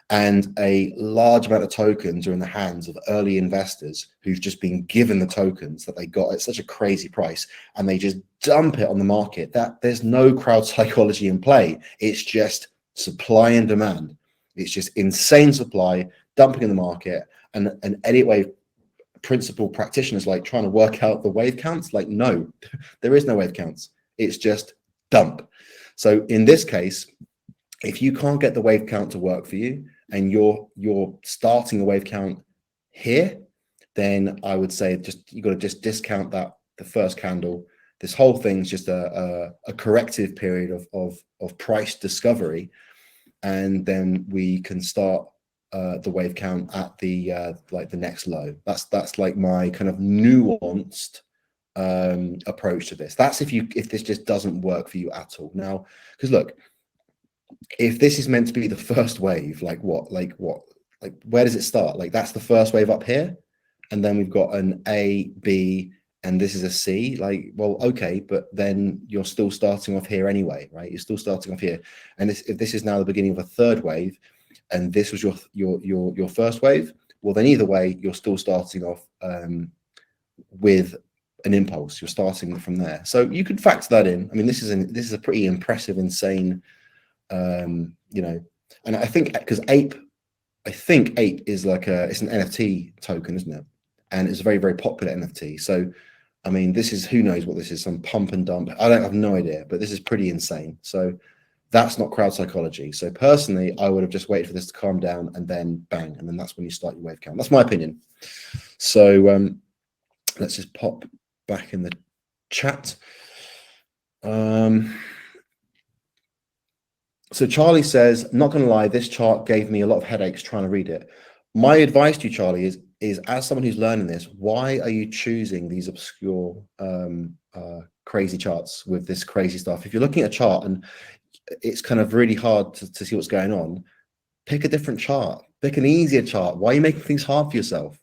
and a large amount of tokens are in the hands of early investors who've just been given the tokens that they got at such a crazy price, and they just dump it on the market, that there's no crowd psychology in play. It's just supply and demand. It's just insane supply dumping in the market, and an Elliott wave principle practitioners like trying to work out the wave counts. Like, no, there is no wave counts. It's just dump. So in this case, if you can't get the wave count to work for you and you're starting a wave count here, then I would say you got to just discount that, the first candle. This whole thing's just a corrective period of price discovery, and then we can start the wave count at the the next low. That's like my kind of nuanced approach to this. That's if this just doesn't work for you at all. Now, because look, if this is meant to be the first wave, where does it start? Like, that's the first wave up here, and then we've got an A, B, and this is a C. Like, well, okay, but then you're still starting off here anyway, right? You're still starting off here, and if this is now the beginning of a third wave, and this was your first wave, well, then either way, you're still starting off with an impulse. You're starting from there, so you could factor that in. I mean, this is a pretty impressive, insane. And I think because Ape is it's an NFT token, isn't it? And it's a very, very popular NFT. So, I mean, this is, who knows what this is, some pump and dump. I have no idea, but this is pretty insane. So that's not crowd psychology. So personally, I would have just waited for this to calm down and then bang, and then that's when you start your wave count. That's my opinion. So let's just pop back in the chat. So Charlie says, not going to lie, this chart gave me a lot of headaches trying to read it. My advice to you, Charlie, is as someone who's learning this, why are you choosing these obscure, crazy charts with this crazy stuff? If you're looking at a chart and it's kind of really hard to see what's going on, pick a different chart. Pick an easier chart. Why are you making things hard for yourself?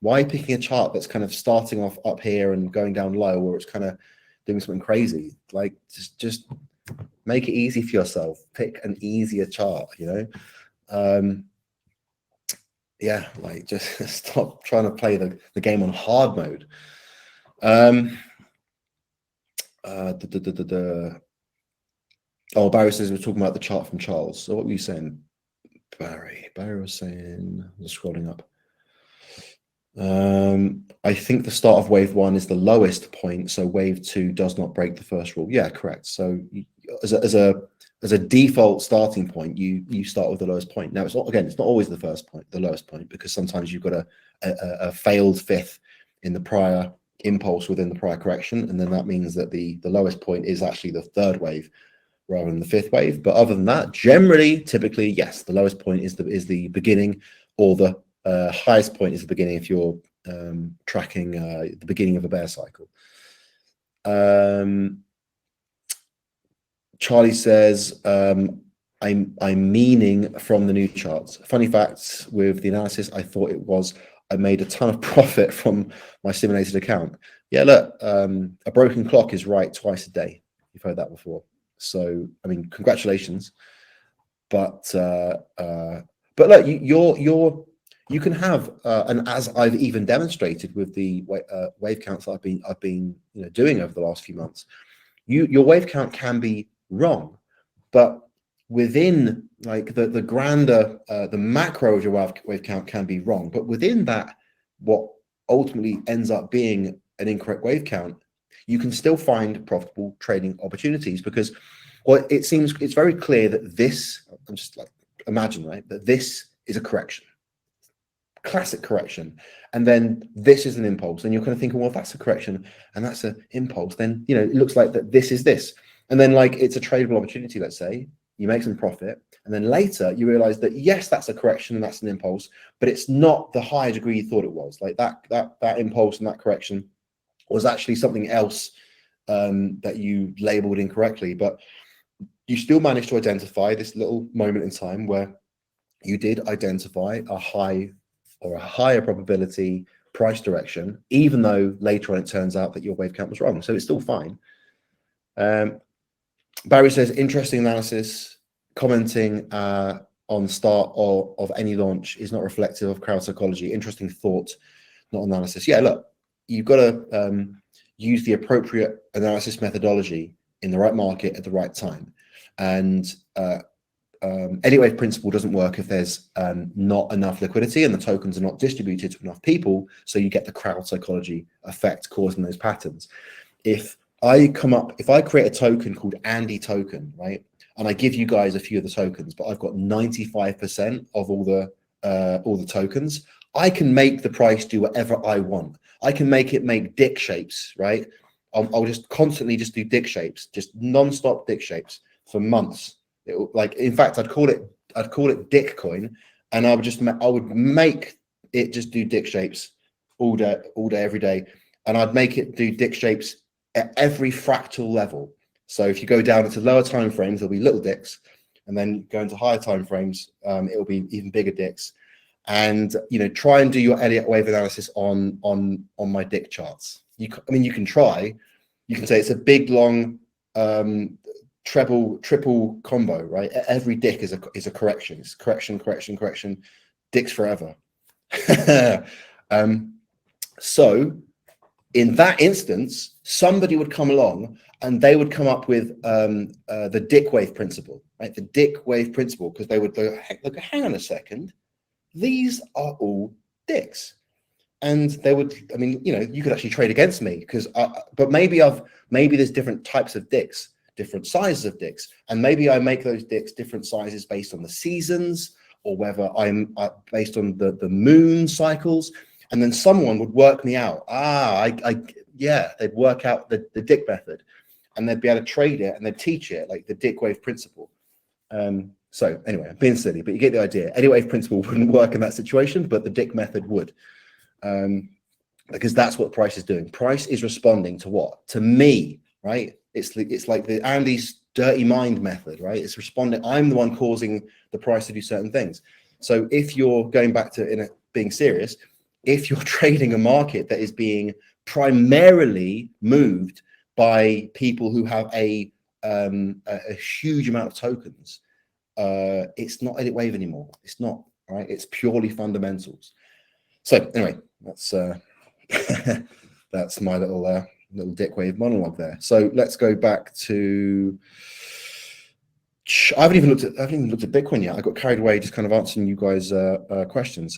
Why are you picking a chart that's kind of starting off up here and going down low, or it's kind of doing something crazy? Like, just make it easy for yourself. Pick an easier chart, yeah, like, just stop trying to play the game on hard mode. Oh, Barry says we're talking about the chart from Charles. So what were you saying, Barry? Barry was saying, I'm just scrolling up. I think the start of wave 1 is the lowest point, so wave 2 does not break the first rule. Yeah, correct. So as a default starting point, you start with the lowest point. Now it's not always the lowest point, because sometimes you've got a failed fifth in the prior impulse within the prior correction, and then that means that the lowest point is actually the third wave rather than the fifth wave. But other than that, typically, yes, the lowest point is the beginning, or the highest point is the beginning if you're tracking the beginning of a bear cycle. Charlie says, I'm meaning from the new charts. Funny facts with the analysis, I thought I made a ton of profit from my simulated account. Yeah, look, a broken clock is right twice a day. You've heard that before. So, I mean, congratulations. But look, you can have, and as I've even demonstrated with the wave counts that I've been doing over the last few months, your wave count can be wrong, but within like the grander, the macro of your wave count can be wrong, but within that, what ultimately ends up being an incorrect wave count, you can still find profitable trading opportunities, because it's very clear that this, I'm just like, imagine, right, that this is a correction, classic correction, and then this is an impulse, and you're kind of thinking, well, if that's a correction and that's an impulse, then it looks like that this is this, and then like it's a tradable opportunity. Let's say you make some profit, and then later you realize that yes, that's a correction and that's an impulse, but it's not the high degree you thought it was. Like that impulse and that correction was actually something else that you labeled incorrectly, but you still managed to identify this little moment in time where you did identify a high or a higher probability price direction, even though later on it turns out that your wave count was wrong. So it's still fine. Barry says, interesting analysis, commenting on start of any launch is not reflective of crowd psychology. Interesting thought, not analysis. Yeah, look, you've got to use the appropriate analysis methodology in the right market at the right time. And any wave principle doesn't work if there's not enough liquidity and the tokens are not distributed to enough people, so you get the crowd psychology effect causing those patterns. If I create a token called Andy token, right, and I give you guys a few of the tokens, but I've got 95% of all the tokens, I can make the price do whatever I want. I can make it make dick shapes, right? I'll just constantly just do dick shapes, just non-stop dick shapes for months. In fact, I'd call it dick coin, and I would make it just do dick shapes all day, every day, and I'd make it do dick shapes at every fractal level. So if you go down into lower time frames, there'll be little dicks, and then go into higher time frames, it'll be even bigger dicks. And try and do your Elliott wave analysis on my dick charts. You can try. You can say it's a big long triple combo, right? Every dick is a correction. It's correction, dicks forever. So in that instance, somebody would come along and they would come up with the dick wave principle, right? The dick wave principle, because they would go, hang on a second, these are all dicks. And they would, you could actually trade against me, because but maybe there's different types of dicks, different sizes of dicks, and maybe I make those dicks different sizes based on the seasons, or whether I'm based on the moon cycles. And then someone would work me out. They'd work out the dick method, and they'd be able to trade it, and they'd teach it, like the dick wave principle. So anyway, I'm being silly, but you get the idea. Any wave principle wouldn't work in that situation, but the dick method would. Because that's what price is doing. Price is responding to what? To me, right? It's like the Andy's dirty mind method, right? It's responding. I'm the one causing the price to do certain things. So if you're going back to being serious, if you're trading a market that is being primarily moved by people who have a huge amount of tokens, it's not Elliott wave anymore. It's not, right? It's purely fundamentals. So anyway, that's that's my little dick wave monologue there. So let's go back to. I haven't even looked at Bitcoin yet. I got carried away just kind of answering you guys' questions.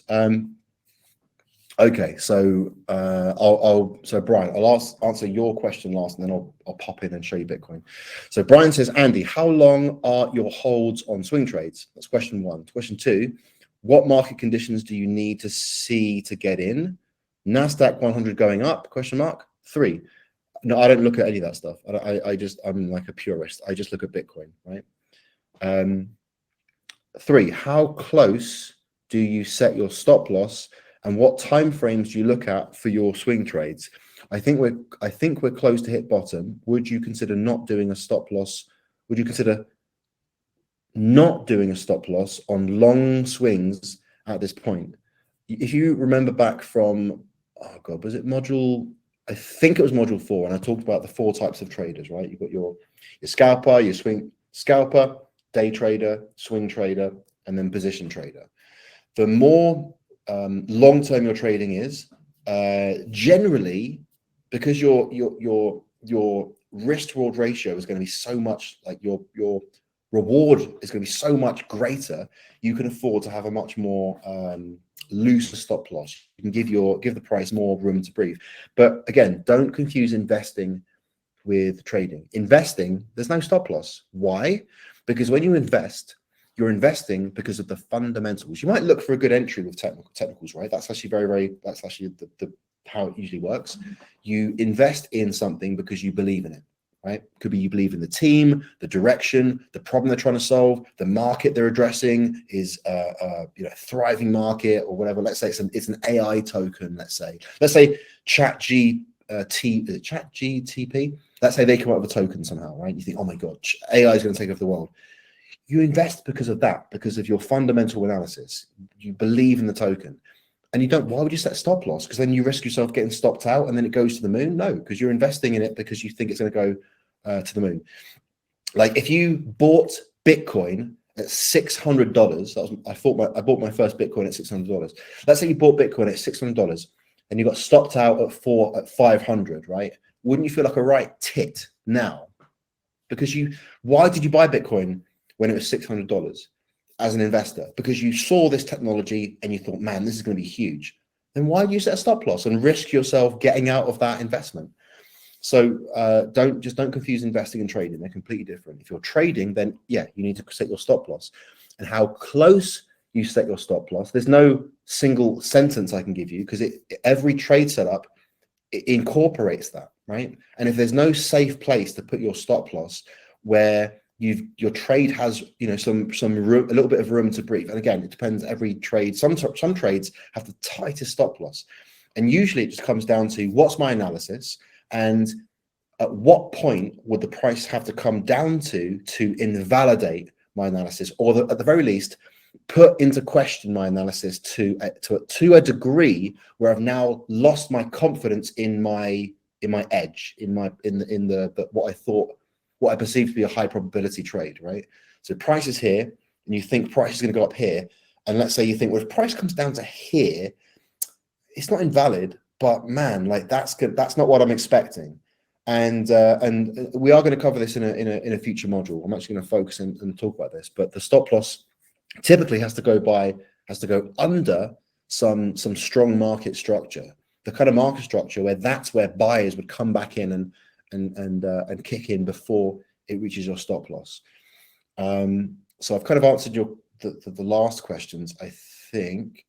Okay, so so Brian, I'll answer your question last, and then I'll pop in and show you Bitcoin. So Brian says, Andy, how long are your holds on swing trades? That's question one. Question two, what market conditions do you need to see to get in? Nasdaq 100 going up? Question mark. Three. No, I don't look at any of that stuff. I'm like a purist. I just look at Bitcoin, right? Three, how close do you set your stop loss, and what time frames do you look at for your swing trades? I think we're close to hit bottom. Would you consider not doing a stop loss? Would you consider not doing a stop loss on long swings at this point? If you remember back from, oh God, was it module? I think it was module 4, and I talked about the 4 types of traders, right? You've got your scalper, your swing scalper, day trader, swing trader, and then position trader. The more long-term your trading is, generally, because your risk reward ratio is going to be so much, like your reward is going to be so much greater, you can afford to have a much more looser stop loss. You can give the price more room to breathe. But again, don't confuse investing with trading. Investing, there's no stop loss. Why? Because when you invest, you're investing because of the fundamentals. You might look for a good entry with technicals, right? That's actually that's actually the how it usually works. You invest in something because you believe in it, right? Could be you believe in the team, the direction, the problem they're trying to solve, the market they're addressing is thriving market or whatever. Let's say it's an AI token. Let's say ChatGTP. Let's say they come up with a token somehow, right? You think, oh my God, AI is going to take over the world. You invest because of that, because of your fundamental analysis. You believe in the token, and you don't. Why would you set stop loss? Because then you risk yourself getting stopped out, and then it goes to the moon. No, because you're investing in it because you think it's going to go to the moon. Like if you bought Bitcoin at $600, I bought my first Bitcoin at $600. Let's say you bought Bitcoin at $600, and you got stopped out at 500, right? Wouldn't you feel like a right tit now? Because why did you buy Bitcoin when it was $600 as an investor? Because you saw this technology and you thought, man, this is going to be huge. Then why do you set a stop loss and risk yourself getting out of that investment? So don't confuse investing and trading. They're completely different. If you're trading, then yeah, you need to set your stop loss. And how close you set your stop loss, there's no single sentence I can give you, because every trade setup incorporates that, right? And if there's no safe place to put your stop loss where your trade has some room, a little bit of room to breathe, and again, it depends every trade. Some trades have the tightest stop loss, and usually it just comes down to what's my analysis and at what point would the price have to come down to invalidate my analysis, or at the very least put into question my analysis to a degree where I've now lost my confidence in my edge, in what I perceive to be a high probability trade, right? So price is here, and you think price is going to go up here, and let's say you think, well, if price comes down to here, it's not invalid, but man, like that's not what I'm expecting. And we are going to cover this in a future module. I'm actually going to focus and talk about this, but the stop loss typically has to go under some strong market structure, the kind of market structure where buyers would come back in and kick in before it reaches your stop loss. So I've kind of answered the last questions, I think.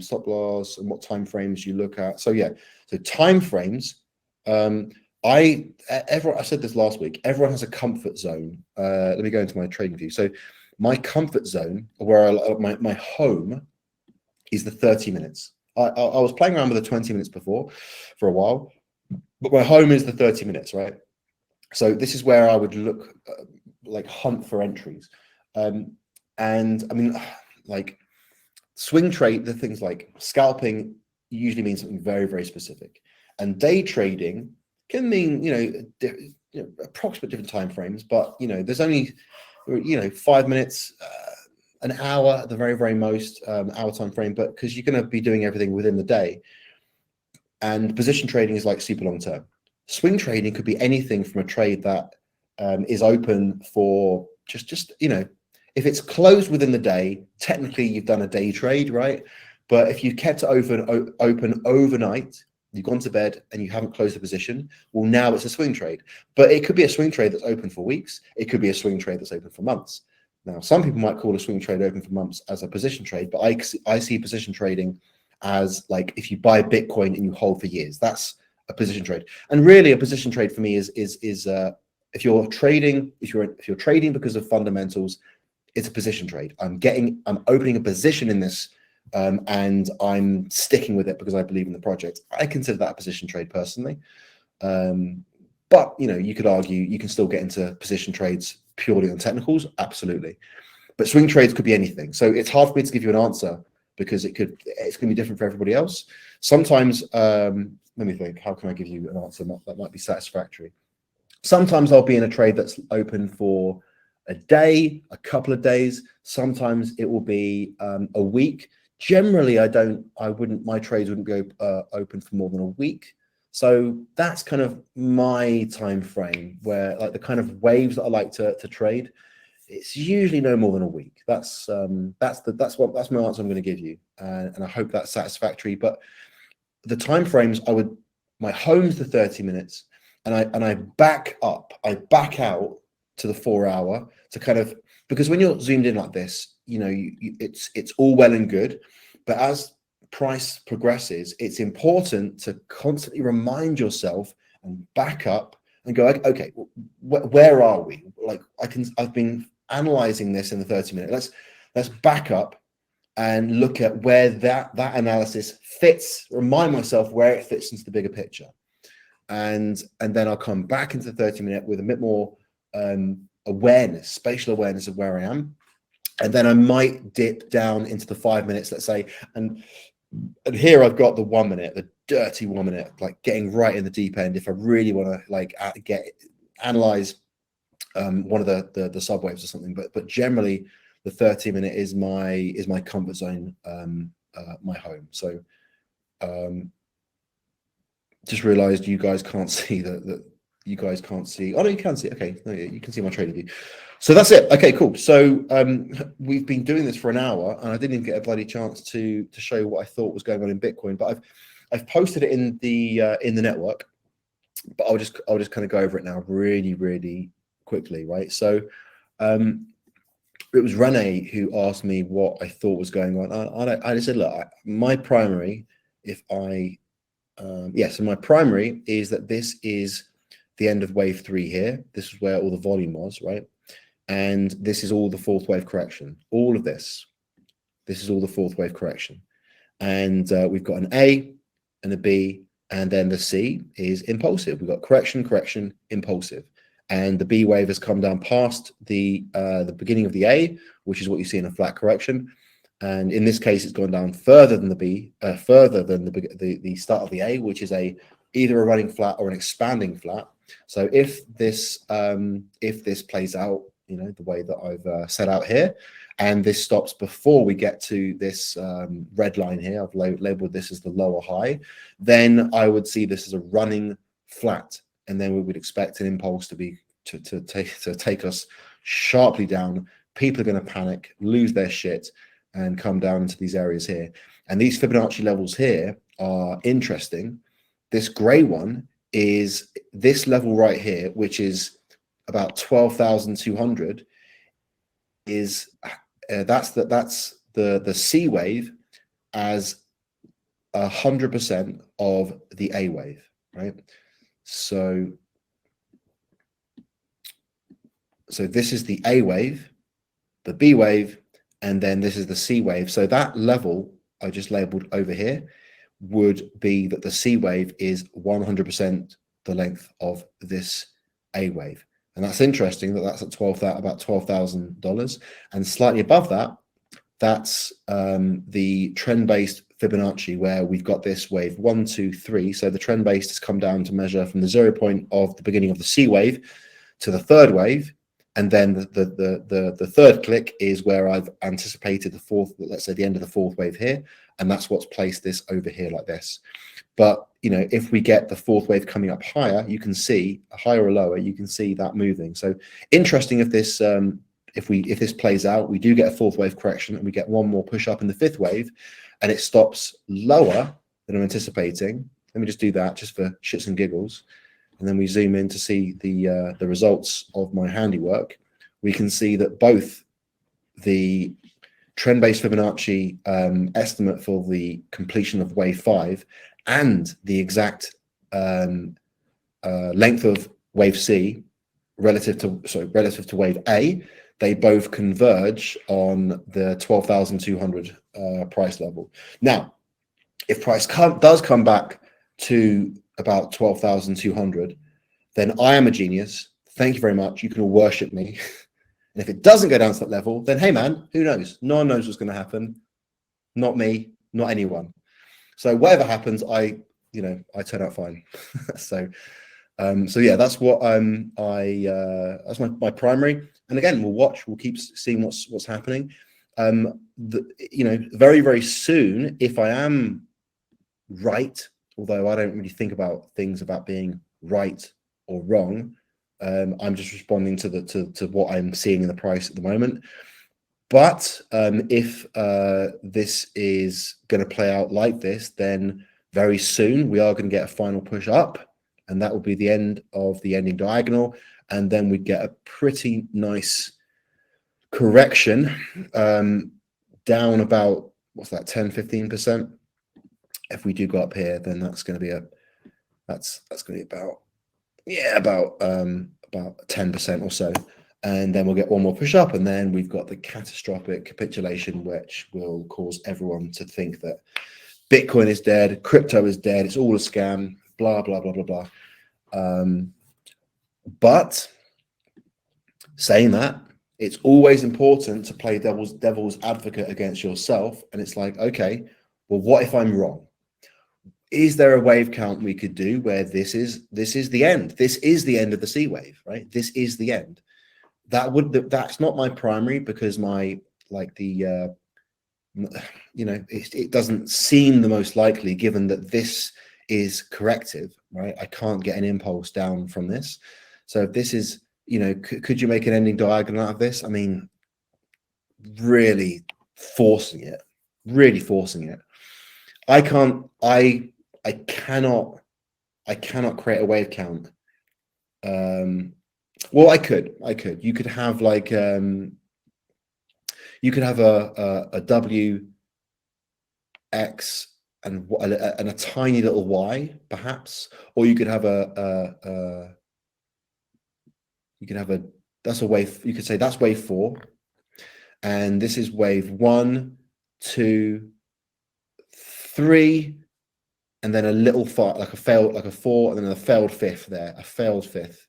Stop loss and what time frames you look at. So yeah, so time frames. I said this last week. Everyone has a comfort zone. Let me go into my trading view. So my comfort zone, where my home, is the 30 minutes. I was playing around with the 20 minutes before for a while, but my home is the 30 minutes, right? So this is where I would look, like hunt for entries. And I mean, like swing trade, the things like scalping usually means something very, very specific. And day trading can mean, approximate different time frames, but, there's only, 5 minutes, an hour at the very, very most, hour time frame, but because you're going to be doing everything within the day. And position trading is like super long term. Swing trading could be anything from a trade that is open for just if it's closed within the day, technically you've done a day trade, right? But if you kept it open overnight, you've gone to bed and you haven't closed the position, well, now it's a swing trade. But it could be a swing trade that's open for weeks. It could be a swing trade that's open for months. Now, some people might call a swing trade open for months as a position trade, but I see position trading as like if you buy Bitcoin and you hold for years, that's a position trade. And really, a position trade for me is if you're trading because of fundamentals, it's a position trade. I'm opening a position in this, and I'm sticking with it because I believe in the project. I consider that a position trade personally. But you could argue you can still get into position trades purely on technicals, absolutely. But swing trades could be anything. So it's hard for me to give you an answer because it's going to be different for everybody else. Sometimes, let me think, how can I give you an answer that might be satisfactory? Sometimes I'll be in a trade that's open for a day, a couple of days. Sometimes it will be a week. Generally, my trades wouldn't be open for more than a week. So that's kind of my time frame where, like, the kind of waves that I like to trade, it's usually no more than a week. That's my answer I'm going to give you, and I hope that's satisfactory. But the time frames, my home's the 30 minutes, and I back out to the 4 hour to kind of, because when you're zoomed in like this, it's all well and good, but as price progresses, it's important to constantly remind yourself and back up and go, okay, where are we? Like, I've been analyzing this in the 30 minutes. Let's back up and look at where that analysis fits, remind myself where it fits into the bigger picture. And then I'll come back into the 30-minute with a bit more spatial awareness of where I am. And then I might dip down into the 5 minutes, let's say. And here I've got the 1 minute, the dirty 1 minute, like getting right in the deep end. If I really want to analyze one of the subwaves or something, but generally the 30-minute is my comfort zone, my home. So just realized you guys can't see that you guys can't see. Oh no, you can see. Okay, no, you can see my trading view. So that's it. Okay, cool. So we've been doing this for an hour, and I didn't even get a bloody chance to show you what I thought was going on in Bitcoin. But I've posted it in the network. But I'll just kind of go over it now, really, really quickly, right? So it was Rene who asked me what I thought was going on. I just said, look, my primary, so my primary is that this is the end of wave 3 here. This is where all the volume was, right? And this is all the fourth wave correction. All of this is all the fourth wave correction. And we've got an A and a B, and then the C is impulsive. We've got correction, impulsive. And the B wave has come down past the beginning of the A, which is what you see in a flat correction. And in this case, it's gone down further than the B, further than the start of the A, which is either a running flat or an expanding flat. So if this plays out, the way that I've set out here, and this stops before we get to this red line here, I've labeled this as the lower high, then I would see this as a running flat, and then we would expect an impulse to take us sharply down. People are going to panic, lose their shit, and come down into these areas here. And these Fibonacci levels here are interesting. This gray one is this level right here, which is about 12,200. Is that's the C wave as 100% of the A wave, right? So this is the A wave, the B wave, and then this is the C wave. So that level I just labeled over here would be that the C wave is 100% the length of this A wave. And that's interesting that that's at about $12,000, and slightly above that, that's the trend-based Fibonacci, where we've got this wave 1, 2, 3. So the trend-based has come down to measure from the 0 point of the beginning of the C wave to the third wave, and then the third click is where I've anticipated the fourth, let's say the end of the fourth wave here, and that's what's placed this over here like this. But if we get the fourth wave coming up higher, you can see higher or lower, you can see that moving. So interesting if this if this plays out, we do get a fourth wave correction and we get one more push up in the fifth wave, and it stops lower than I'm anticipating, let me just do that just for shits and giggles. And then we zoom in to see the results of my handiwork. We can see that both the trend-based Fibonacci estimate for the completion of wave 5 and the exact length of wave C relative to wave A, they both converge on the 12,200 price level. Now, if price does come back to about 12,200, then I am a genius. Thank you very much. You can all worship me. And if it doesn't go down to that level, then hey man, who knows? No one knows what's going to happen. Not me, not anyone. So whatever happens, I turn out fine. So yeah, that's what that's my primary. And again, we'll keep seeing what's happening. Very, very soon, if I am right, although I don't really think about things about being right or wrong, I'm just responding to what I'm seeing in the price at the moment. But if this is going to play out like this, then very soon we are going to get a final push up, and that will be the end of the ending diagonal, and then we get a pretty nice correction down about, what's that, 10-15%. If we do go up here, then that's going to be that's going to be about 10% or so. And then we'll get one more push up, and then we've got the catastrophic capitulation, which will cause everyone to think that Bitcoin is dead, crypto is dead, it's all a scam, blah, blah, blah, blah, blah. But saying that, it's always important to play devil's advocate against yourself. And it's like, okay, well, what if I'm wrong? Is there a wave count we could do where this is the end? This is the end of the C wave, right? This is the end. That's not my primary, because it doesn't seem the most likely, given that this is corrective, right? I can't get an impulse down from this. So if this is, could you make an ending diagonal out of this? I mean, really forcing it. I cannot create a wave count. Well, I could. You could have like you could have a W X and a tiny little Y, perhaps, or you could have that's a wave. You could say that's wave 4, and this is wave 1, 2, 3, and then a little 5, like a 4, and then a failed fifth there, a failed fifth.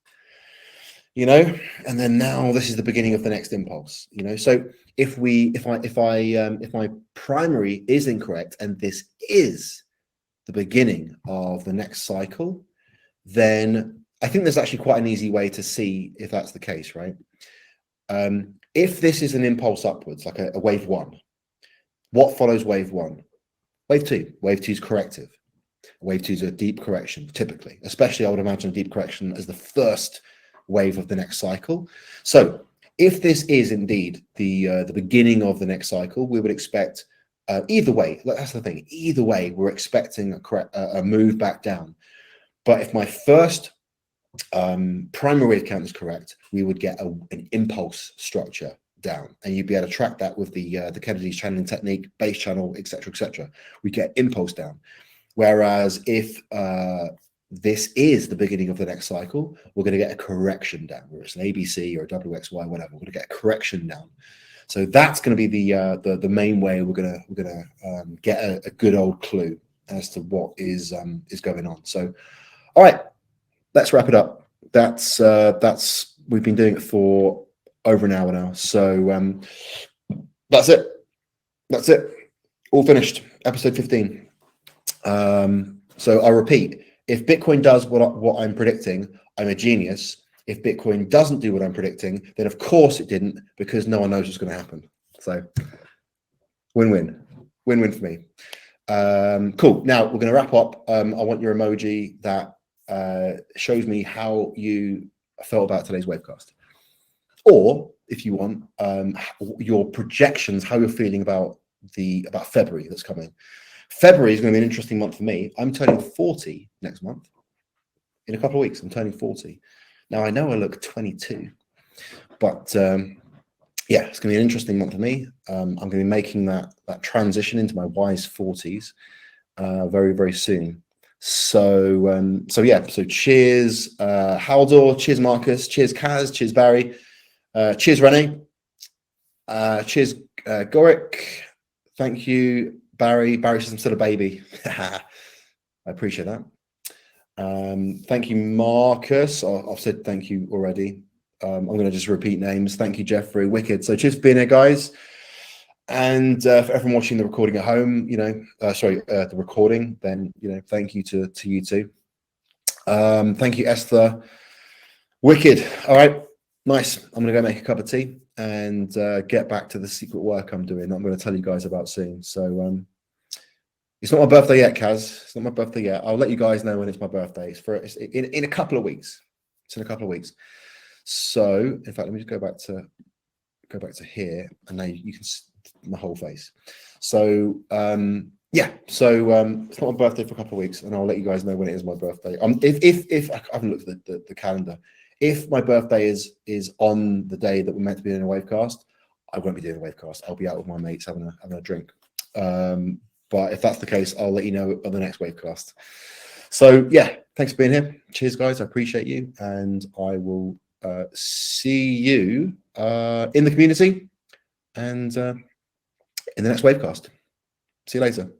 And then now this is the beginning of the next impulse. So if my primary is incorrect and this is the beginning of the next cycle, then I think there's actually quite an easy way to see if that's the case, right? If this is an impulse upwards, like a wave 1, what follows wave 1? Wave 2. Wave 2 is corrective. Wave 2 is a deep correction, typically, especially I would imagine a deep correction as the first wave of the next cycle. So if this is indeed the beginning of the next cycle, we would expect either way. That's the thing. Either way, we're expecting a move back down. But if my first primary wave count is correct, we would get an impulse structure down, and you'd be able to track that with the Kennedy's channeling technique, base channel, etc. We get impulse down. Whereas if this is the beginning of the next cycle, we're going to get a correction down, whether it's an ABC or a WXY, whatever. We're going to get a correction down. So that's going to be the main way we're going to get a good old clue as to what is going on. So, all right, let's wrap it up. That's we've been doing it for over an hour now. So that's it. All finished. Episode 15. So I repeat. If Bitcoin does what I'm predicting, I'm a genius. If Bitcoin doesn't do what I'm predicting, then of course it didn't, because no one knows what's going to happen. So win-win for me. Cool. Now we're going to wrap up. I want your emoji that shows me how you felt about today's webcast, or if you want your projections, how you're feeling about about February that's coming. February is going to be an interesting month for me. I'm turning 40 next month. In a couple of weeks, I'm turning 40. Now, I know I look 22, but yeah, it's going to be an interesting month for me. I'm going to be making that transition into my wise 40s very, very soon. So yeah, so cheers, Haldor, cheers, Marcus, cheers, Kaz, cheers, Barry, cheers, Renee, cheers, Gorick. Thank you, Barry. Barry says I'm still a baby. I appreciate that. Thank you, Marcus. I've said thank you already. I'm going to just repeat names. Thank you, Jeffrey. Wicked. So cheers for being here, guys. And for everyone watching the recording at home, the recording, then, thank you to you too. Thank you, Esther. Wicked. All right. Nice. I'm going to go make a cup of tea and get back to the secret work I'm doing. I'm going to tell you guys about soon. So it's not my birthday yet, Kaz. It's not my birthday yet. I'll let you guys know when it's my birthday. It's in a couple of weeks. It's in a couple of weeks. So, in fact, let me just go back to here, and now you can see my whole face. So, yeah. So it's not my birthday for a couple of weeks, and I'll let you guys know when it is my birthday. If I haven't looked at the calendar, if my birthday is on the day that we're meant to be doing a Wavecast, I won't be doing a Wavecast. I'll be out with my mates having a drink. But if that's the case, I'll let you know on the next Wavecast. So yeah, thanks for being here. Cheers, guys. I appreciate you, and I will see you in the community and in the next Wavecast. See you later.